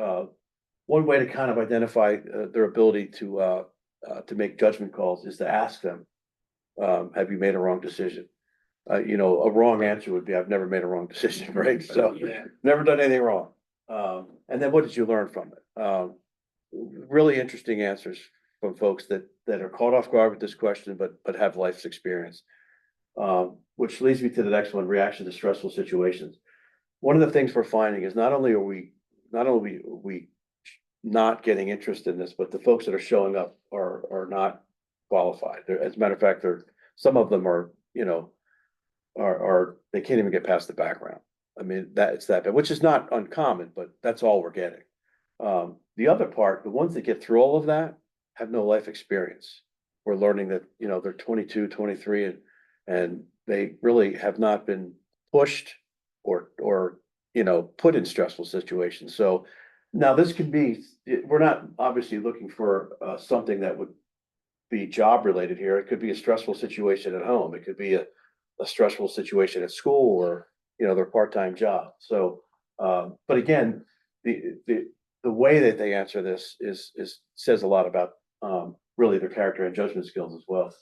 One way to kind of identify their ability to make judgment calls is to ask them, have you made a wrong decision? A wrong answer would be, I've never made a wrong decision, right? So never done anything wrong. And then what did you learn from it? Really interesting answers from folks that are caught off guard with this question, but have life's experience. Which leads me to the next one, reaction to stressful situations. One of the things we're finding is not only are we not getting interest in this, but the folks that are showing up are not qualified. As a matter of fact, some of them are they can't even get past the background. I mean, it's that bad, which is not uncommon, but that's all we're getting. The other part, the ones that get through all of that have no life experience. We're learning that, they're 22, 23, and they really have not been pushed or put in stressful situations. So now this can be, we're not obviously looking for something that would be job related here. It could be a stressful situation at home. It could be a stressful situation at school, or their part-time job. So, but again, the way that they answer this says a lot about, really their character and judgment skills as well.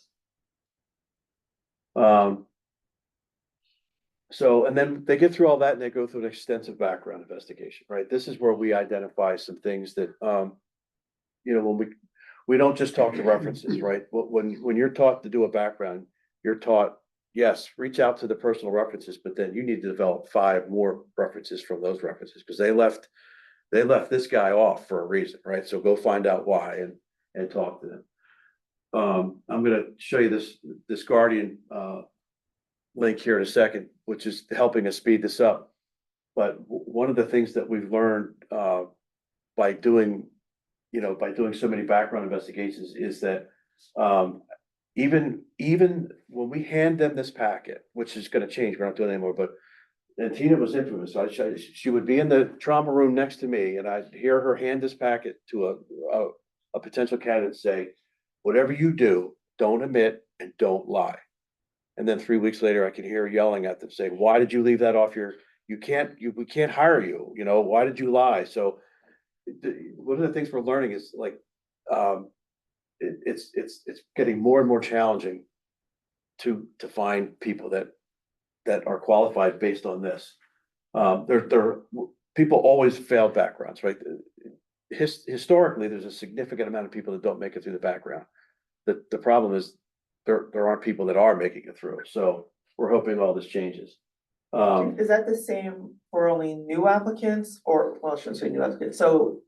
So, and then they get through all that and they go through an extensive background investigation, right? This is where we identify some things that, when we don't just talk to references, right? When you're taught to do a background, you're taught, yes, reach out to the personal references, but then you need to develop 5 more references from those references, because they left this guy off for a reason, right? So go find out why and talk to them. I'm gonna show you this Guardian, link here in a second, which is helping us speed this up. But one of the things that we've learned, by doing so many background investigations is that, even when we hand them this packet, which is gonna change, we're not doing it anymore, but and Tina was infamous. She would be in the trauma room next to me and I'd hear her hand this packet to a potential candidate and say, whatever you do, don't omit and don't lie. And then 3 weeks later, I can hear her yelling at them saying, why did you leave that off we can't hire you, why did you lie? So one of the things we're learning is like, it's getting more and more challenging to find people that are qualified based on this. People always fail backgrounds, right? Historically, there's a significant amount of people that don't make it through the background. The problem is there aren't people that are making it through. So we're hoping all this changes. Is that the same for only new applicants or, well, I shouldn't say new applicants, so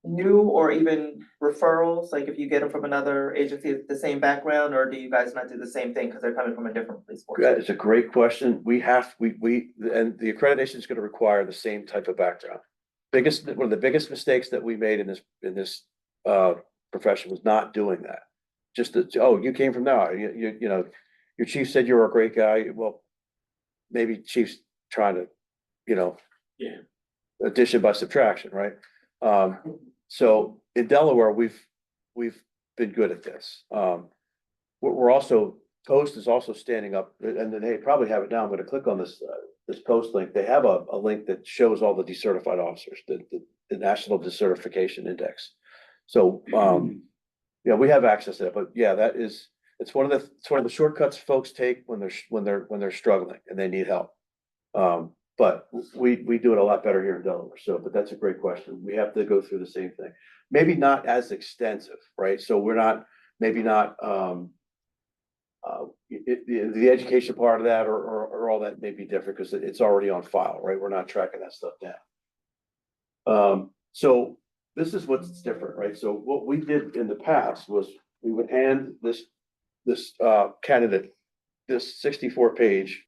new or even referrals, like if you get them from another agency, the same background, or do you guys not do the same thing because they're coming from a different police force? It's a great question. And the accreditation is going to require the same type of background. One of the biggest mistakes that we made in this profession was not doing that. Just that, oh, you came from there, your chief said you were a great guy. Well, maybe chief's trying to, Yeah. addition by subtraction, right? So in Delaware, we've been good at this. We're also, Post is also standing up, and then they probably have it now. I'm gonna click on this Post link. They have a link that shows all the decertified officers, the National Decertification Index. So, we have access to that, but yeah, it's one of the shortcuts folks take when they're struggling and they need help. But we do it a lot better here in Delaware. So, but that's a great question. We have to go through the same thing. Maybe not as extensive, right? So we're not, maybe not, the education part of that or all that may be different because it's already on file, right? We're not tracking that stuff down. So this is what's different, right? So what we did in the past was we would hand this candidate this 64-page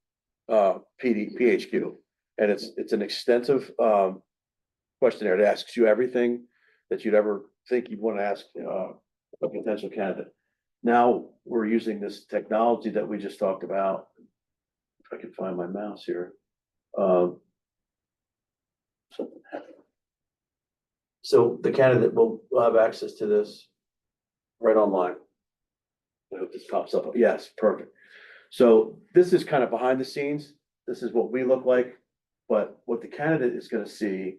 PHQ, and it's an extensive questionnaire. It asks you everything that you'd ever think you'd want to ask a potential candidate. Now we're using this technology that we just talked about. If I can find my mouse here. Something happened. So the candidate will have access to this right online. I hope this pops up. Yes, perfect. So this is kind of behind the scenes. This is what we look like, but what the candidate is going to see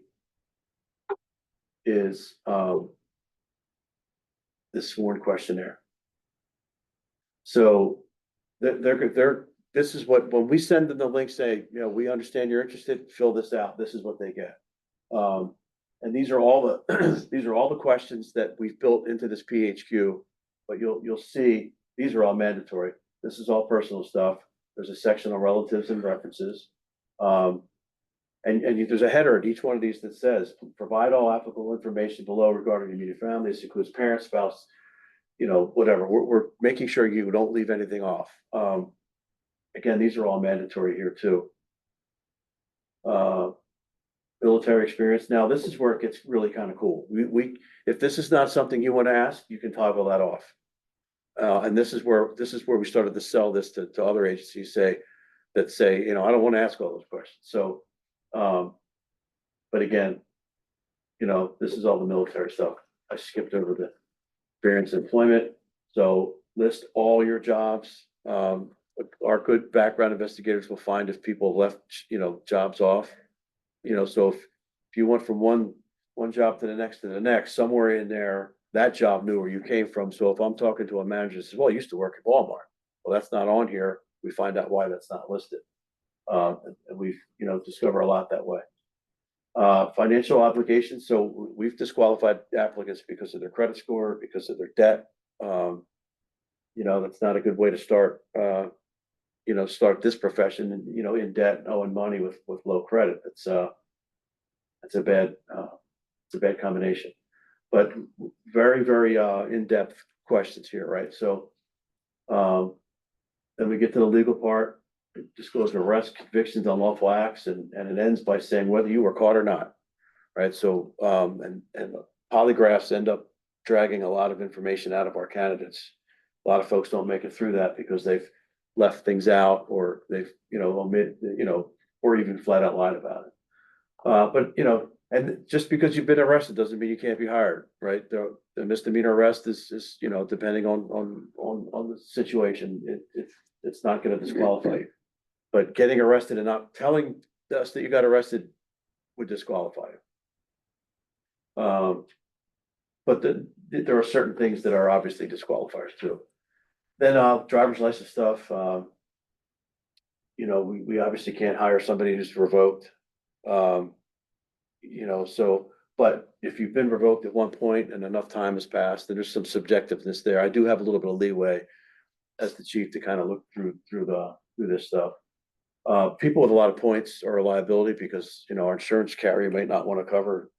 is this sworn questionnaire. So this is what, when we send them the link, say, we understand you're interested, fill this out. This is what they get. And these are all the questions that we've built into this PHQ, but you'll see these are all mandatory. This is all personal stuff. There's a section on relatives and references. And there's a header at each one of these that says, provide all applicable information below regarding your immediate family. This includes parents, spouse, whatever. We're making sure you don't leave anything off. Again, these are all mandatory here too. Military experience. Now, this is where it gets really kind of cool. If this is not something you want to ask, you can toggle that off. And this is where we started to sell this to other agencies that say, I don't want to ask all those questions. So, but again, this is all the military stuff. I skipped over the experience employment. So list all your jobs. Our good background investigators will find if people left, jobs off. So if you went from one one job to the next, somewhere in there, that job knew where you came from. So if I'm talking to a manager that says, well, I used to work at Walmart. Well, that's not on here. We find out why that's not listed. And we've, discover a lot that way. Financial obligations. So we've disqualified applicants because of their credit score, because of their debt. That's not a good way to start, start this profession, in debt, and owing money with low credit. It's a bad combination. But very, very in-depth questions here, right? So then we get to the legal part. It disclosure of arrests, convictions, unlawful acts, and it ends by saying whether you were caught or not, right? So and polygraphs end up dragging a lot of information out of our candidates. A lot of folks don't make it through that because they've left things out, or they've omit, or even flat out lied about it. But and just because you've been arrested doesn't mean you can't be hired, right? The misdemeanor arrest is depending on the situation, it's not going to disqualify you. But getting arrested and not telling us that you got arrested would disqualify you. But there are certain things that are obviously disqualifiers too. Then driver's license stuff. We obviously can't hire somebody who's revoked. But if you've been revoked at one point and enough time has passed, then there's some subjectiveness there. I do have a little bit of leeway as the chief to kind of look through this stuff. People with a lot of points are a liability because, our insurance carrier might not want to cover,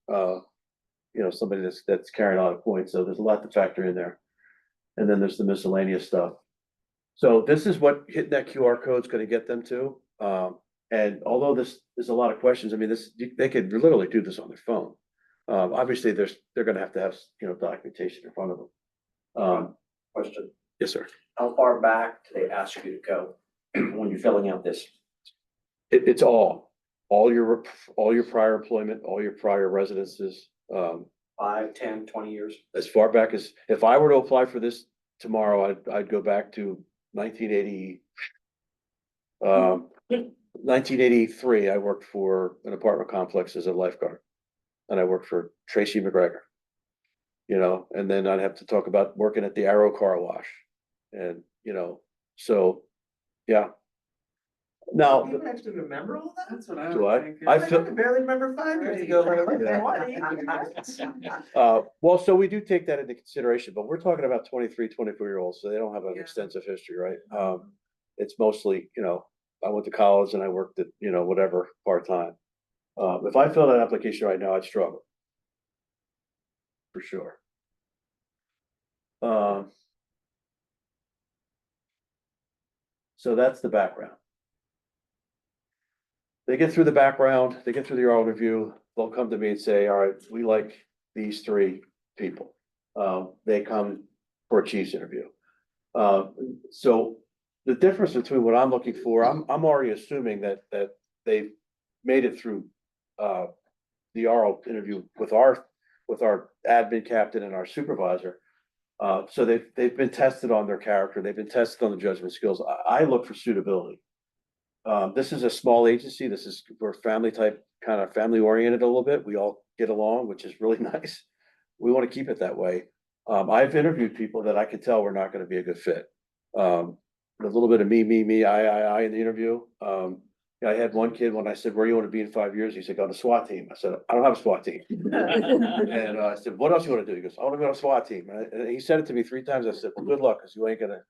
somebody that's carrying a lot of points. So there's a lot to factor in there. And then there's the miscellaneous stuff. So this is what hitting that QR code is going to get them to. And although there's a lot of questions, I mean, they could literally do this on their phone. Obviously they're going to have, documentation in front of them. Question, Yes, sir. how far back do they ask you to go when you're filling out this? It's all your prior employment, all your prior residences, 5, 10, 20 years? as far back as, if I were to apply for this tomorrow, I'd go back to 1983. I worked for an apartment complex as a lifeguard, and I worked for Tracy McGregor. And then I'd have to talk about working at the Arrow Car Wash, and so yeah. Now, You actually remember all that? That's what I Do was I? thinking. I I feel- can barely remember 5 years ago when I was Yeah. 20. well, so we do take that into consideration, but we're talking about 23, 24-year-olds, so they don't have an Yeah. extensive history, right? It's mostly, I went to college and I worked at, whatever, part-time. If I filled out an application right now, I'd struggle. For sure. So that's the background. They get through the background, they get through the oral review, they'll come to me and say, all right, we like these 3 people. They come for a chief's interview. So the difference between what I'm looking for, I'm already assuming that they've made it through the oral interview with our admin captain and our supervisor. So they've been tested on their character, they've been tested on the judgment skills. I look for suitability. This is a small agency. We're family type, kind of family oriented a little bit. We all get along, which is really nice. We want to keep it that way. I've interviewed people that I could tell were not going to be a good fit. A little bit of me, I in the interview. I had one kid when I said, where do you want to be in 5 years? He said, go to SWAT team. I said, I don't have a SWAT team. And I said, what else you want to do? He goes, I want to go to a SWAT team. And he said it to me 3 times. I said, well, good luck, because you ain't gonna,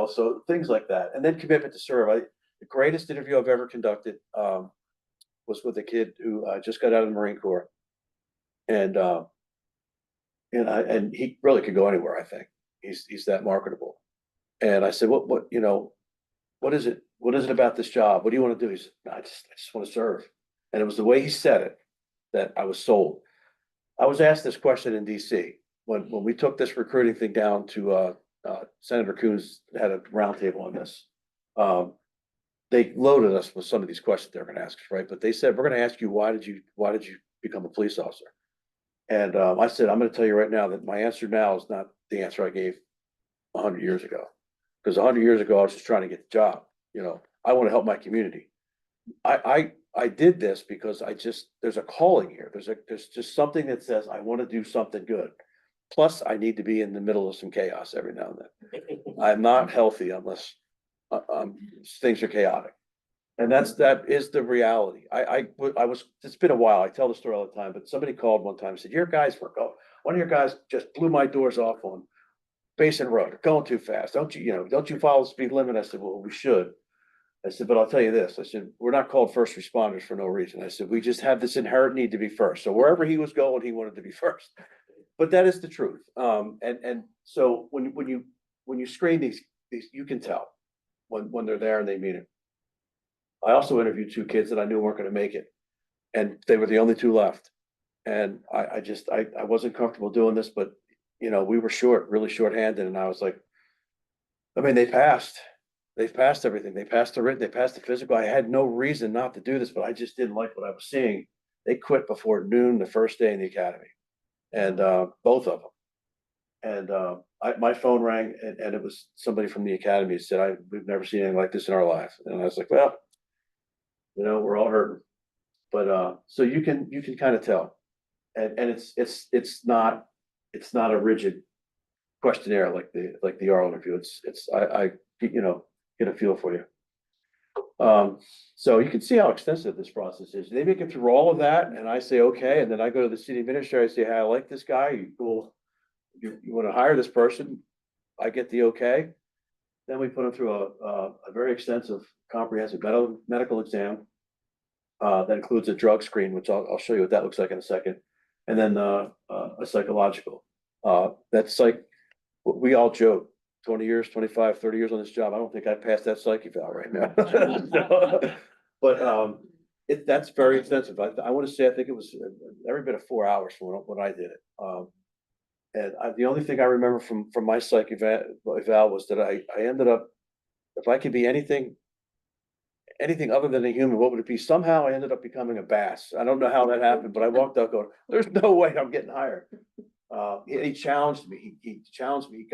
so things like that. And then commitment to serve. The greatest interview I've ever conducted was with a kid who just got out of the Marine Corps. And he really could go anywhere, I think. He's that marketable. And I said, what is it? What is it about this job? What do you want to do? He said, no, I just want to serve. And it was the way he said it that I was sold. I was asked this question in DC when we took this recruiting thing down to Senator Coons had a roundtable on this. They loaded us with some of these questions they're going to ask us, right? But they said, we're going to ask you, why did you become a police officer? And I said, I'm going to tell you right now that my answer now is not the answer I gave 100 years ago. Because 100 years ago, I was just trying to get the job. I want to help my community. I I did this because there's a calling here. There's just something that says, I want to do something good. Plus, I need to be in the middle of some chaos every now and then. I'm not healthy unless, things are chaotic. And that is the reality. It's been a while. I tell the story all the time, but somebody called one time and said, one of your guys just blew my doors off on Basin Road, going too fast. Don't you follow the speed limit? I said, well, we should. I said, but I'll tell you this. I said, we're not called first responders for no reason. I said, we just have this inherent need to be first. So wherever he was going, he wanted to be first. But that is the truth. And so when you screen these, you can tell when they're there and they mean it. I also interviewed 2 kids that I knew weren't gonna make it. And they were the only 2 left. And I wasn't comfortable doing this, but we were really shorthanded. And I was like, I mean, they've passed everything. They passed the written, they passed the physical. I had no reason not to do this, but I just didn't like what I was seeing. They quit before noon the first day in the academy, and both of them. And my phone rang, and it was somebody from the academy who said, we've never seen anything like this in our life. And I was like, well, we're all hurting. But so you can kind of tell. And it's not a rigid questionnaire like the oral interview. I get a feel for you. So you can see how extensive this process is. They make it through all of that, and I say, okay, and then I go to the city administrator, I say, hey, I like this guy, you want to hire this person, I get the okay. Then we put them through a very extensive, comprehensive medical exam. That includes a drug screen, which I'll show you what that looks like in a second. And then a psychological. That's like, we all joke, 20 years, 25, 30 years on this job. I don't think I passed that psych eval right now. But that's very extensive. I want to say, I think it was every bit of 4 hours from when I did it. And the only thing I remember from my psych eval was that I ended up, if I could be anything other than a human, what would it be? Somehow I ended up becoming a bass. I don't know how that happened, but I walked out going, there's no way I'm getting hired. He challenged me. He challenged me.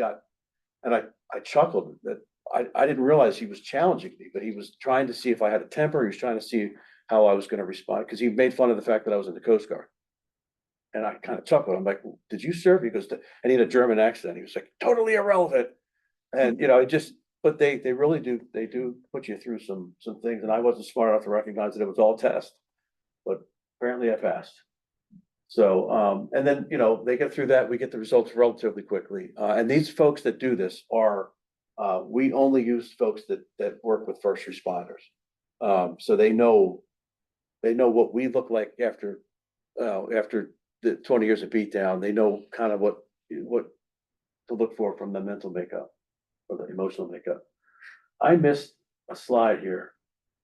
And I chuckled that I didn't realize he was challenging me, but he was trying to see if I had a temper. He was trying to see how I was going to respond, because he made fun of the fact that I was in the Coast Guard. And I kind of chuckled. I'm like, did you serve? He goes, and he had a German accent. He was like, totally irrelevant. And, but they really do, they do put you through some things. And I wasn't smart enough to recognize that it was all test, but apparently I passed. So, and then, they get through that, we get the results relatively quickly. And these folks that do this are, we only use folks that work with first responders. So they know what we look like after the 20 years of beatdown. They know kind of what to look for from the mental makeup or the emotional makeup. I missed a slide here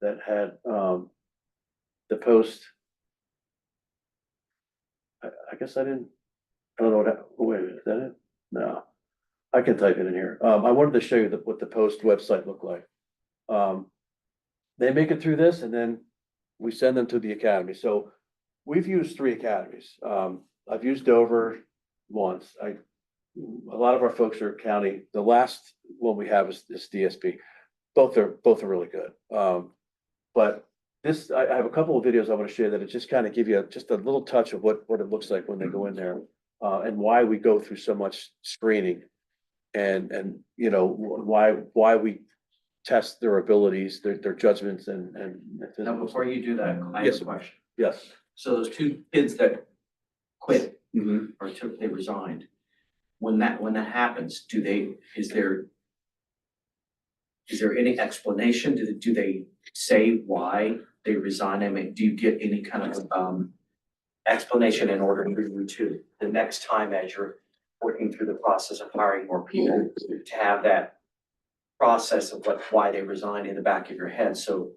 that had the post. I guess I don't know wait a minute, is that it? No, I can type it in here. I wanted to show you what the post website looked like. They make it through this, and then we send them to the academy. So we've used 3 academies. I've used Dover once. A lot of our folks are county. The last one we have is DSP. Both are really good. But this, I have a couple of videos I want to share that it just kind of give you just a little touch of what it looks like when they go in there, and why we go through so much screening, and why we test their abilities, their judgments, and. Now, before you do that, I have Yes. a question. Yes. So those 2 kids that quit Mhm. or they resigned, when that happens, is there any explanation? Do they say why they resign? I mean, do you get any kind of explanation in order for you to, the next time as you're working through the process of hiring more people, to have that process of why they resign in the back of your head, so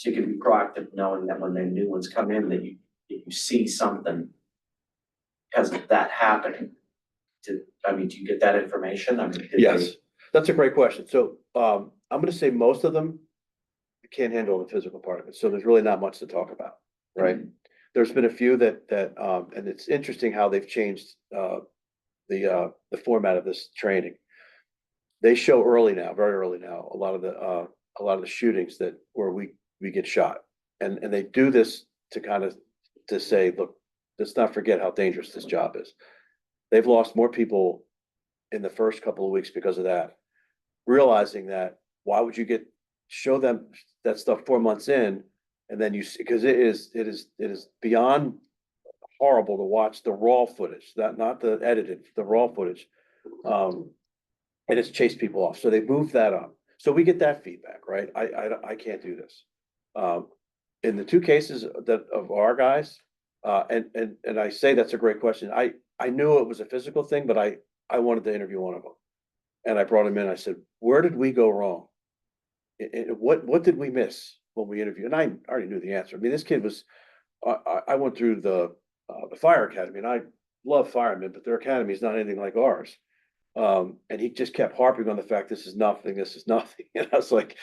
you can be proactive, knowing that when the new ones come in, that you see something because of that happening. Do you get that information? Yes, that's a great question. So I'm gonna say most of them can't handle the physical part of it, so there's really not much to talk about, right? There's been a few that and it's interesting how they've changed the format of this training. They show very early now, a lot of the shootings where we get shot. and they do this to kind of, to say, look, let's not forget how dangerous this job is. They've lost more people in the first couple of weeks because of that, realizing that why would you show them that stuff 4 months in, and then because it is beyond horrible to watch the raw footage, not the edited, the raw footage. And it's chased people off. So they moved that up. So we get that feedback, right? I can't do this. In the two cases of our guys, and I say that's a great question. I knew it was a physical thing, but I wanted to interview one of them. And I brought him in. I said, where did we go wrong? What did we miss when we interviewed? And I already knew the answer. I mean, this kid was, I went through the fire academy, and I love firemen, but their academy is not anything like ours. And he just kept harping on the fact, this is nothing. And I was like,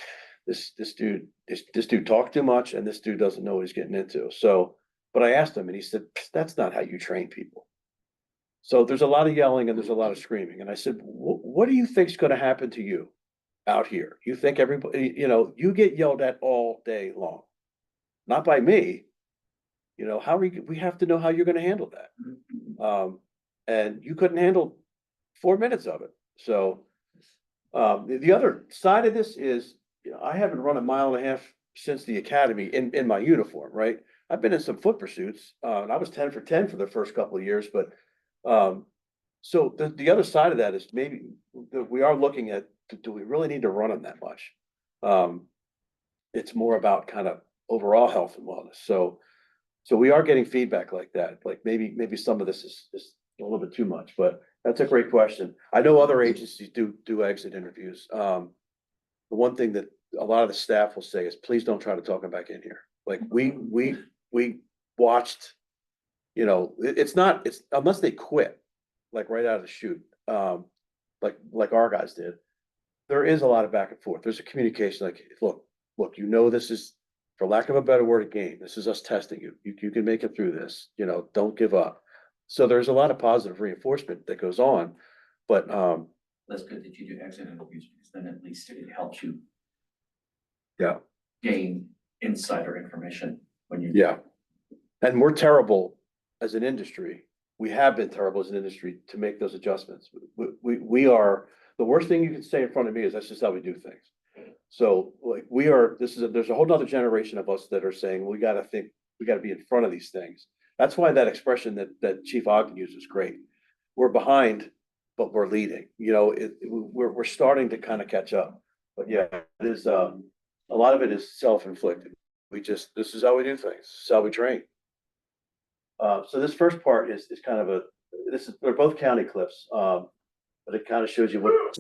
this dude talked too much, and this dude doesn't know what he's getting into. So, but I asked him, and he said, that's not how you train people. So there's a lot of yelling and there's a lot of screaming. And I said, what do you think's going to happen to you out here? You think everybody, you get yelled at all day long, not by me. We have to know how you're going to handle that. And you couldn't handle 4 minutes of it. So the other side of this is, I haven't run a mile and a half since the academy in my uniform, right? I've been in some foot pursuits. And I was 10 for 10 for the first couple of years, but so the other side of that is maybe we are looking at, do we really need to run them that much? It's more about kind of overall health and wellness. So we are getting feedback like that. Like maybe some of this is a little bit too much, but that's a great question. I know other agencies do exit interviews. The one thing that a lot of the staff will say is, please don't try to talk them back in here. Like we watched, it's unless they quit, like right out of the chute, like our guys did. There is a lot of back and forth. There's a communication, like, look, this is, for lack of a better word, a game. This is us testing you. You can make it through this, don't give up. So there's a lot of positive reinforcement that goes on, but That's good that you do exit interviews, because then at least it helps you. Yeah. Gain insider information when you. Yeah. And we're terrible as an industry. We have been terrible as an industry to make those adjustments. We are, the worst thing you can say in front of me is, that's just how we do things. So like there's a whole nother generation of us that are saying, we got to be in front of these things. That's why that expression that Chief Ogden used is great. We're behind, but we're leading. We're starting to kind of catch up. But yeah, it is a lot of it is self-inflicted. This is how we do things. This is how we train. So this first part is kind of they're both county clips, but it kind of shows you what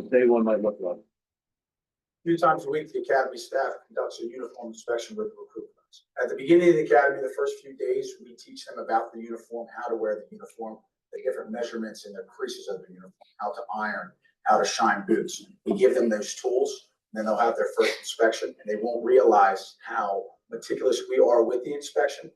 day one might look like. A few times a week, the academy staff conducts a uniform inspection with recruitments. At the beginning of the academy, the first few days, we teach them about the uniform, how to wear the uniform, the different measurements and the creases of the uniform, how to iron, how to shine boots. We give them those tools, and then they'll have their first inspection, and they won't realize how meticulous we are with the inspection.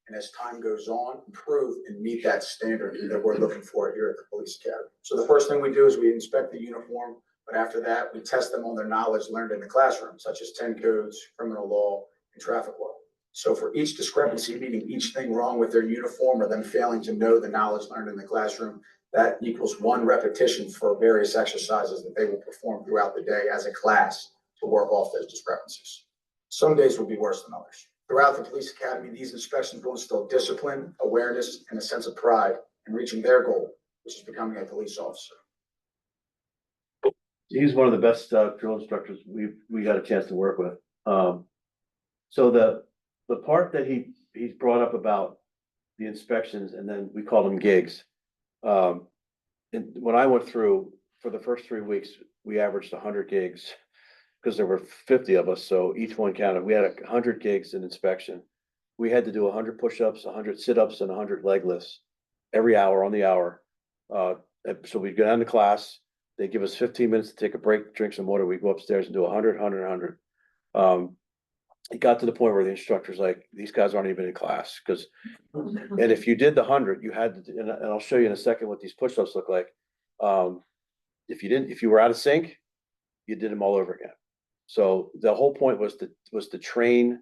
And as time goes on, improve and meet that standard that we're looking for here at the police academy. So the first thing we do is we inspect the uniform, but after that, we test them on their knowledge learned in the classroom, such as 10 codes, criminal law, and traffic law. So for each discrepancy, meaning each thing wrong with their uniform or them failing to know the knowledge learned in the classroom, that equals 1 repetition for various exercises that they will perform throughout the day as a class to work off those discrepancies. Some days will be worse than others. Throughout the police academy, these inspections will instill discipline, awareness, and a sense of pride in reaching their goal, which is becoming a police officer. He's one of the best drill instructors we got a chance to work with. So the part that he's brought up about the inspections, and then we call them gigs. And when I went through for the first 3 weeks, we averaged 100 gigs because there were 50 of us. So each one counted. We had 100 gigs in inspection. We had to do 100 push-ups, 100 sit-ups, and 100 leg lifts every hour on the hour. So we'd go down to class. They give us 15 minutes to take a break, drink some water. We go upstairs and do 100, 100, 100. It got to the point where the instructor's like, these guys aren't even in class. And if you did the 100, you had to, and I'll show you in a second what these push-ups look like. If you were out of sync, you did them all over again. So the whole point was to train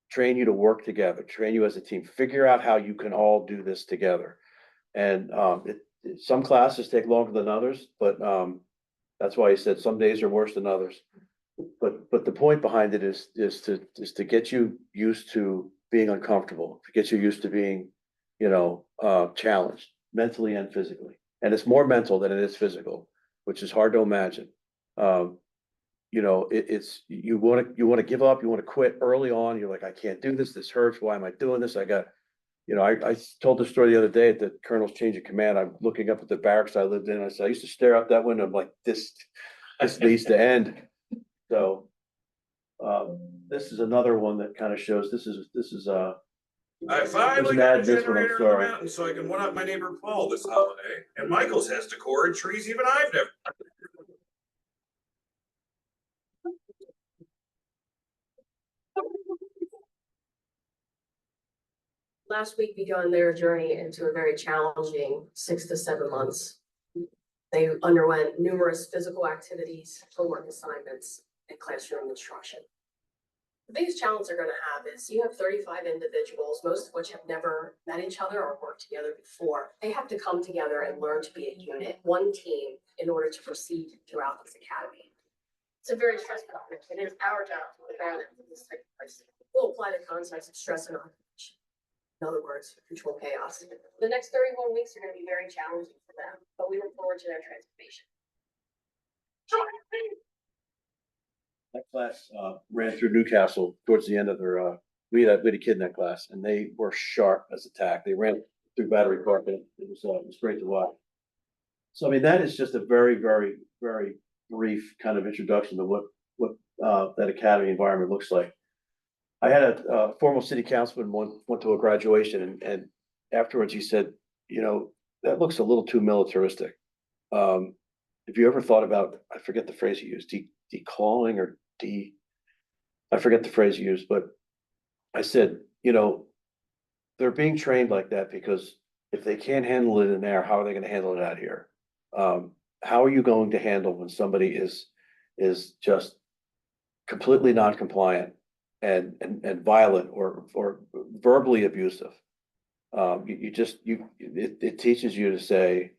train you to work together, train you as a team, figure out how you can all do this together. And some classes take longer than others, but that's why he said some days are worse than others. But the point behind it is to get you used to being uncomfortable, to get you used to being, challenged mentally and physically. And it's more mental than it is physical, which is hard to imagine. It's you want to give up, you want to quit early on. You're like, I can't do this. This hurts. Why am I doing this? I told the story the other day at the colonel's change of command. I'm looking up at the barracks I lived in. I said, I used to stare out that window. I'm like, this needs to end. So, this is another one that kind of shows, this is I finally an got a ad, this one, I'm generator on the sorry. mountain so I can one up my neighbor Paul this holiday. And Michael's has decor and trees even I've never. Last week begun their journey into a very challenging 6 to 7 months. They underwent numerous physical activities, homework assignments, and classroom instruction. The biggest challenge they're going to have is you have 35 individuals, most of which have never met each other or worked together before. They have to come together and learn to be a unit, one team, in order to proceed throughout this academy. It's a very stressful topic. It is our job to prepare them for this type of place. We'll apply the concepts of stress and occupation. In other words, control chaos. The next 31 weeks are going to be very challenging for them, but we look forward to their transformation. That class ran through Newcastle towards the end of their, we had a kid in that class and they were sharp as attack. They ran through Battery Park and it was great to watch. So I mean, that is just a very, very, very brief kind of introduction to what that academy environment looks like. I had a former city councilman went to a graduation and afterwards he said, that looks a little too militaristic. Have you ever thought about, I forget the phrase he used, declawing or I forget the phrase he used, but I said, they're being trained like that because if they can't handle it in there, how are they going to handle it out here? How are you going to handle when somebody is just completely non-compliant and violent or verbally abusive? It teaches you to say,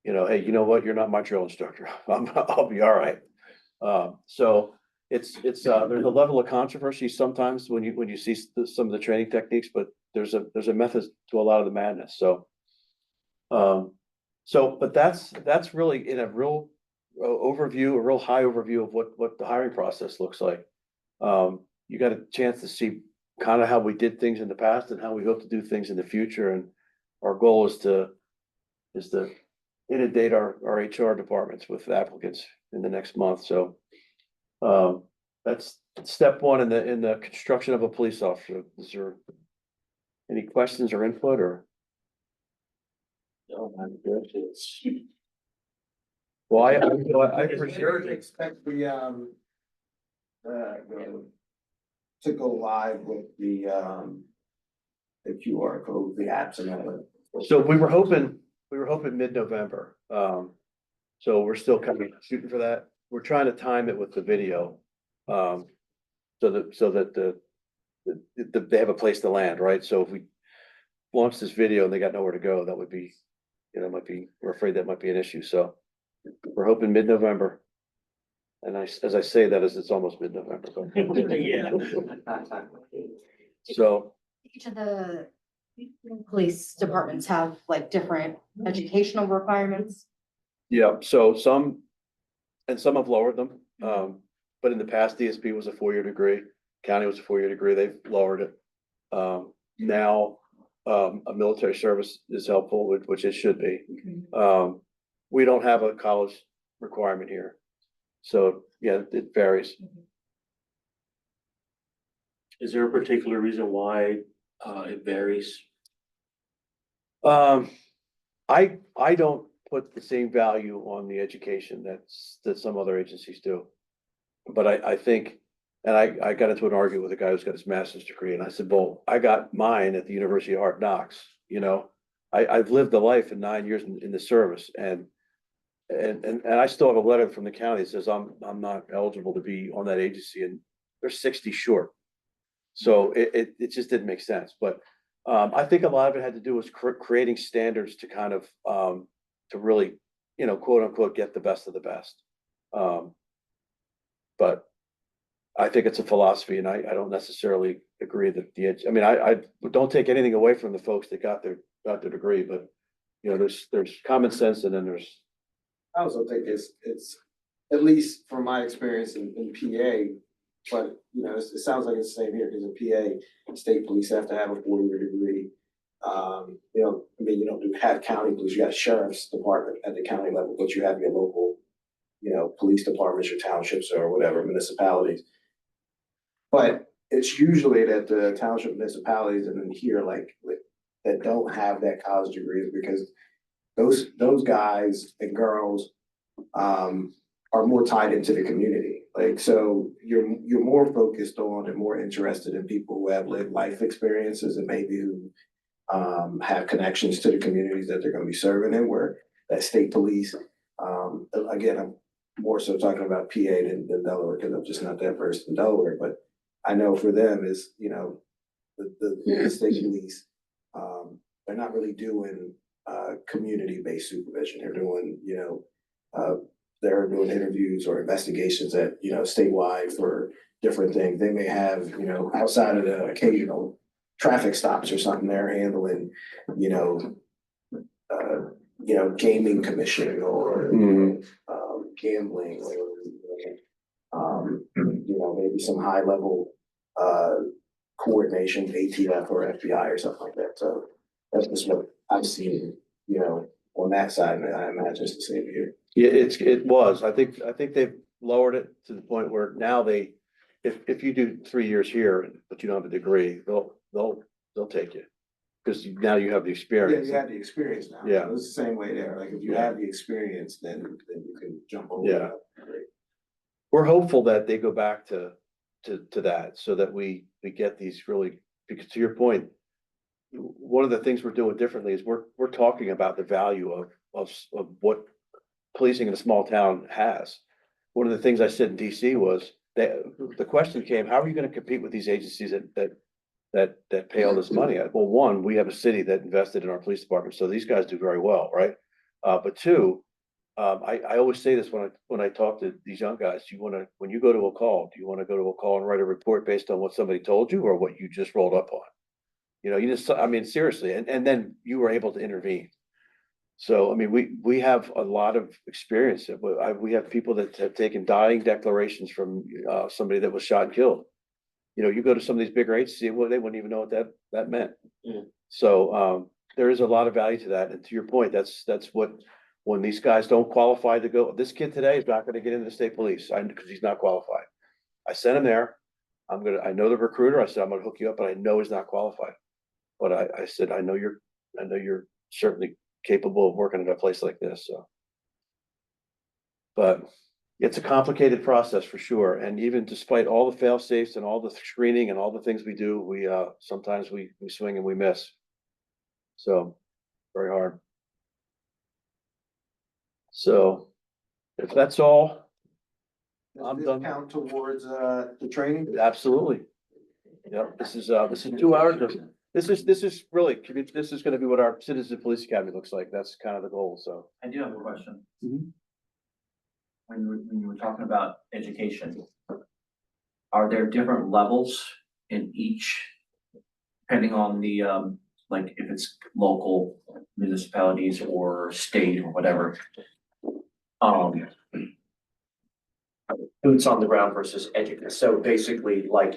hey, you know what? You're not my drill instructor. I'll be all right. So it's there's a level of controversy sometimes when you see some of the training techniques, but there's a method to a lot of the madness. But that's really in a real overview, a real high overview of what the hiring process looks like. You got a chance to see kind of how we did things in the past and how we hope to do things in the future. And our goal is to inundate our HR departments with applicants in the next month. So that's step one in the construction of a police officer. Is there any questions or input or? No, I'm good. Well, I appreciate Expect to go live with the QR code, the apps and all that. So we were hoping mid-November. So we're still kind of shooting for that. We're trying to time it with the video. So that they have a place to land, right? So if we launch this video and they got nowhere to go, that would be, we're afraid that might be an issue. So we're hoping mid-November. And as I say that as it's almost mid-November. Yeah. So, Each of the police departments have like different educational requirements. yeah, so some have lowered them. But in the past, DSP was a 4-year degree, county was a 4-year degree, they've lowered it. Now, a military service is helpful, which it should be. We don't have a college requirement here. So, yeah, it varies. Is there a particular reason why it varies? I don't put the same value on the education that some other agencies do. But I think, and I got into an argument with a guy who's got his master's degree, and I said, well, I got mine at the University of Hard Knocks, I've lived a life in 9 years in the service, and I still have a letter from the county that says I'm not eligible to be on that agency, and they're 60 short. So it just didn't make sense, but I think a lot of it had to do with creating standards to kind of to really, you know, quote unquote, get the best of the best. But I think it's a philosophy, and I don't necessarily agree that I mean, I don't take anything away from the folks that got their degree, but you know, there's common sense, and then there's. I also think it's, at least from my experience in PA, but, you know, it sounds like it's the same here, because in PA, state police have to have a 4-year degree. You know, I mean, you don't have county police, you got a sheriff's department at the county level, but you have your local, you know, police departments, your townships or whatever, municipalities. But it's usually that the township municipalities and then here, like, that don't have that college degrees, because those guys and girls are more tied into the community. Like, so you're more focused on and more interested in people who have lived life experiences and maybe who have connections to the communities that they're going to be serving in, where that state police, again, I'm more so talking about PA than Delaware, because I'm just not that versed in Delaware, but I know for them is, you know, the state police, they're not really doing community-based supervision. They're doing, you know, they're doing interviews or investigations at, you know, statewide for different things. They may have, you know, outside of the occasional traffic stops or something, they're handling, you know, gaming commission or gambling or, you know, maybe some high level coordination, ATF or FBI or something like that. So that's just what I've seen, you know, on that side, and I imagine it's the same here. Yeah, it was. I think they've lowered it to the point where now if you do 3 years here, but you don't have a degree, they'll take you. Because now you have the Yeah, experience. you have the experience now. Yeah. It's the same way there. Like, if you have the experience, then you can jump over. Yeah. We're hopeful that they go back to that, so that we get these really, because to your point, one of the things we're doing differently is we're talking about the value of what policing in a small town has. One of the things I said in DC was that the question came, how are you going to compete with these agencies that pay all this money? Well, one, we have a city that invested in our police department, so these guys do very well, right? But two, I always say this when I talk to these young guys, when you go to a call, do you want to go to a call and write a report based on what somebody told you or what you just rolled up on? You know, you just, I mean, seriously, and then you were able to intervene. So, I mean, we have a lot of experience. We have people that have taken dying declarations from somebody that was shot and killed. You know, you go to some of these bigger agencies, well, they wouldn't even know what that meant. Yeah. So there is a lot of value to that. And to your point, that's what, when these guys don't qualify to go, this kid today is not going to get into the state police because he's not qualified. I sent him there. I know the recruiter. I said, I'm going to hook you up, but I know he's not qualified. But I said, I know you're certainly capable of working at a place like this. So, but it's a complicated process for sure. And even despite all the fail safes and all the screening and all the things we do, we sometimes we swing and we miss. So very hard. So if that's all, I'm done. Count towards the training? Absolutely. Yeah, this is 2 hours of, this is really, this is gonna be what our Citizen Police Academy looks like. That's kind of the goal, so. I do have a question. Mhm. When you were talking about education, are there different levels in each, depending on the, like if it's local municipalities or state or whatever? Boots on the ground versus educate. So basically, like,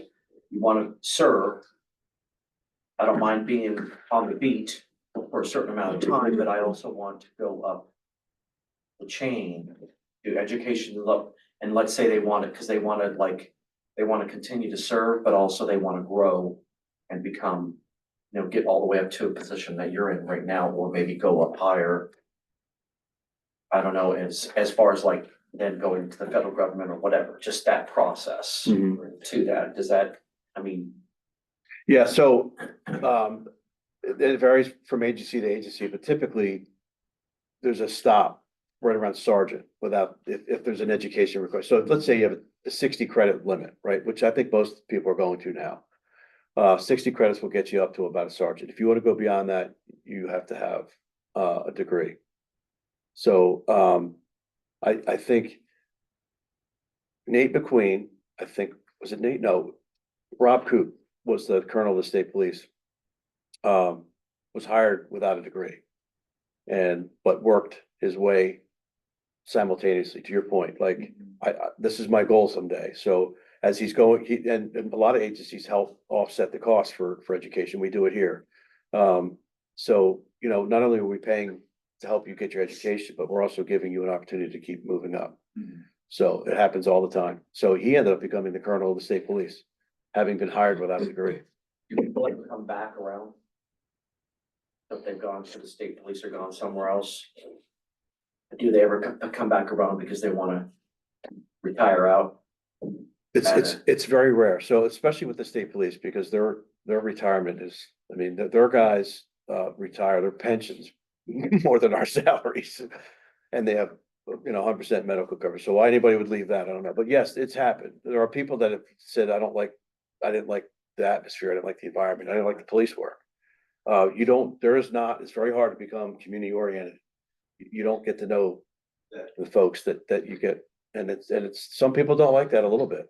you want to serve. I don't mind being on the beat for a certain amount of time, but I also want to go up the chain, do education level. And let's say they want it because they want to continue to serve, but also they want to grow and become, you know, get all the way up to a position that you're in right now, or maybe go up higher. I don't know, as far as like then going to the federal government or whatever, just that process to that. Does that, I mean. Yeah, so it varies from agency to agency, but typically there's a stop right around sergeant without, if there's an education request. So let's say you have a 60 credit limit, right? Which I think most people are going to now. 60 credits will get you up to about a sergeant. If you want to go beyond that, you have to have a degree. So I think Nate McQueen, I think, was it Nate? No, Rob Coop was the colonel of the state police. Was hired without a degree but worked his way simultaneously, to your point, like this is my goal someday. So as he's going, and a lot of agencies help offset the cost for education. We do it here. So, you know, not only are we paying to help you get your education, but we're also giving you an opportunity to keep moving up. So it happens all the time. So he ended up becoming the colonel of the state police, having been hired without a degree. Do people ever come back around? If they've gone to the state police or gone somewhere else? Do they ever come back around because they wanna retire out? It's very rare. So especially with the state police, because their retirement is, I mean, their guys retire, their pensions more than our salaries. And they have, you know, 100% medical coverage. So why anybody would leave that, I don't know. But yes, it's happened. There are people that have said, I didn't like the atmosphere, I didn't like the environment, I didn't like the police work. It's very hard to become community oriented. You don't get to know the folks that you get, and it's, some people don't like that a little bit.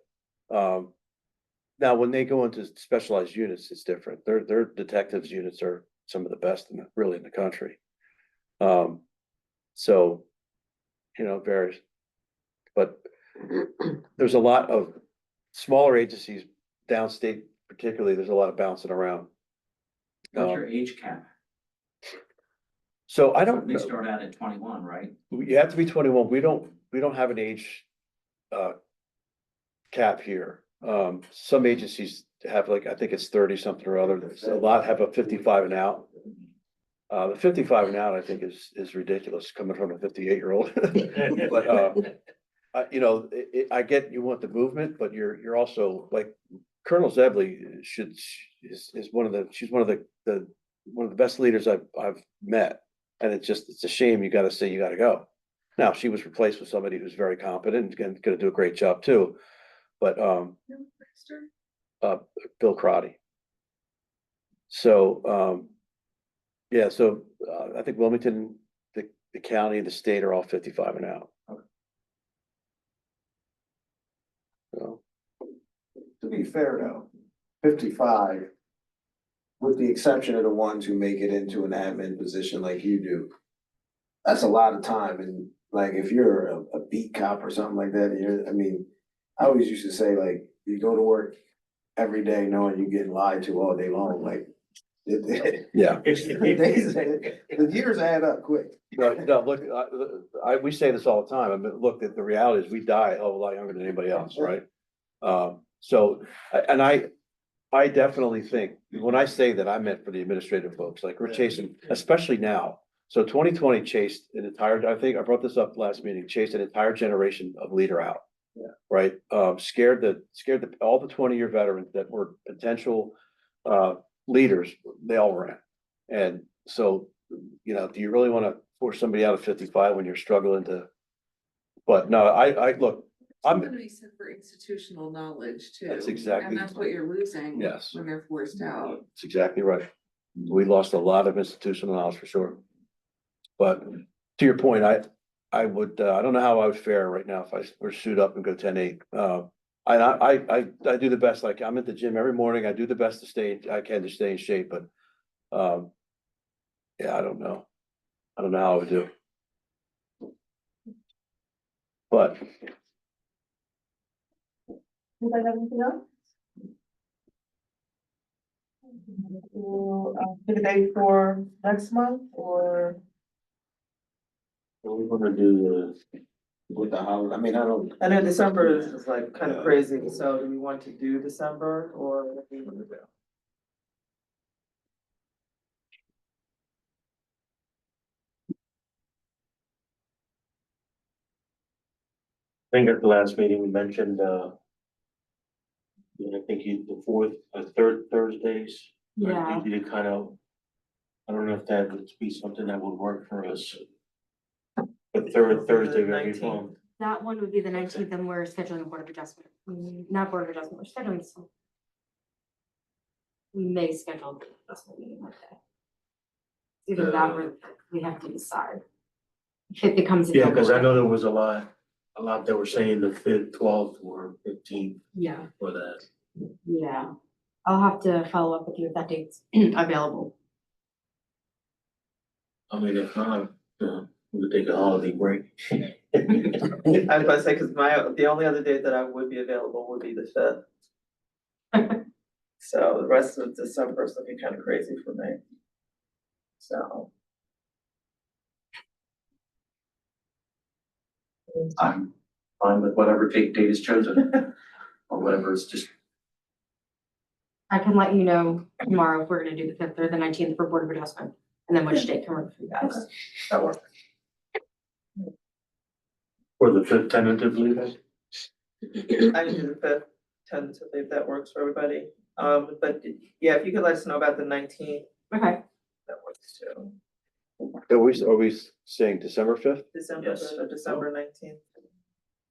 Now, when they go into specialized units, it's different. Their detectives units are some of the best really in the country. So, you know, it varies. But there's a lot of smaller agencies downstate, particularly, there's a lot of bouncing around. What's your age cap? So I don't They know. start out at 21, right? You have to be 21. We don't have an age cap here. Some agencies have, like, I think it's 30 something or other. A lot have a 55 and out. The 55 and out, I think, is ridiculous coming from a 58-year-old. But you know, I get you want the movement, but you're also, like, Colonel Zebley is one of the best leaders I've met. And it's a shame, you gotta say you gotta go. Now, she was replaced with somebody who's very competent and gonna do a great job too. But Bill Crotty. So yeah, so I think Wilmington, the county, the state are all 55 and out. So To be fair though, 55, with the exception of the ones who make it into an admin position like you do, that's a lot of time. And like, if you're a beat cop or something like that, I always used to say, like, you go to work every day knowing you're getting lied to all day long, like. yeah. The years add up quick. No, look, we say this all the time. I mean, look, the reality is we die a hell of a lot younger than anybody else, right? So, and I definitely think, when I say that, I meant for the administrative folks, like, we're chasing, especially now. So 2020 chased an entire, I think I brought this up last meeting, chased an entire generation of leader out. Yeah. Right? Scared all the 20-year veterans that were potential leaders, they all ran. And so, you know, do you really want to force somebody out of 55 when you're struggling to, but no, I look, Somebody said for institutional knowledge too. That's exactly- And that's what you're losing. Yes. When they're forced out. That's exactly right. We lost a lot of institutional knowledge for sure. But to your point, I would, I don't know how I would fare right now if I were to suit up and go 10-8. I do the best, like, I'm at the gym every morning. I do the best to stay in shape, but yeah, I don't know. I don't know how I would do. But Anybody have anything else? Pick a date for next month, or? We're gonna do With the holiday, I know December is like kind of crazy, so do we want to do December, or what do we want to do? I think at the last meeting we mentioned, I think third Thursdays. Yeah. Easy to kind of, I don't know if that would be something that would work for us. The third Thursday of every 19th. month. That one would be the 19th, and we're scheduling a board of adjustment, not board of adjustment, we're scheduling some. we may schedule the adjustment meeting that day. Either that or we have to decide. If it becomes. Yeah, because I know there was a lot that were saying the 5th, 12th, or 15th Yeah, for that. yeah. I'll have to follow up with you if that date's available. I mean, if not, we could take a holiday break. I was about to say, cause the only other date that I would be available would be the 5th. So the rest of December is looking kind of crazy for me. So. I'm fine with whatever date is chosen, or whatever is just. I can let you know tomorrow if we're gonna do the 5th or the 19th for Board of Adjustment, and then which date can work for you guys. That works. For the 5th tentatively, then? I can do the 5th, tentatively, if that works for everybody. But yeah, if you could let us know about the 19th, Okay, that works too. Are we saying December 5th? December Yes. 5th or December 19th.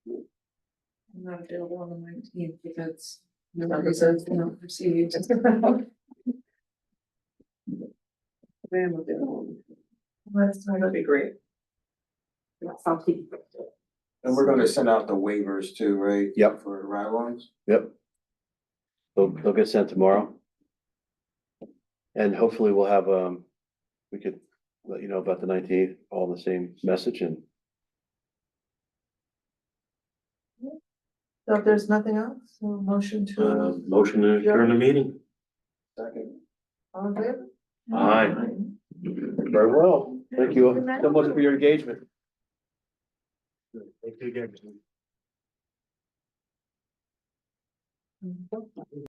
I'm not available on the 19th because No no reasons, reasons, no received. I'm available. That'd be great. that's all to be. And we're gonna send out the waivers too, right? Yep. For the ride-alongs? Yep. They'll get sent tomorrow. And hopefully we'll have, we could let you know about the 19th, all the same message and. So if there's nothing else, motion to, Motion to adjourn the meeting. Second. all in favor? Aye. Very well. Thank you so much for your engagement. Thank you again.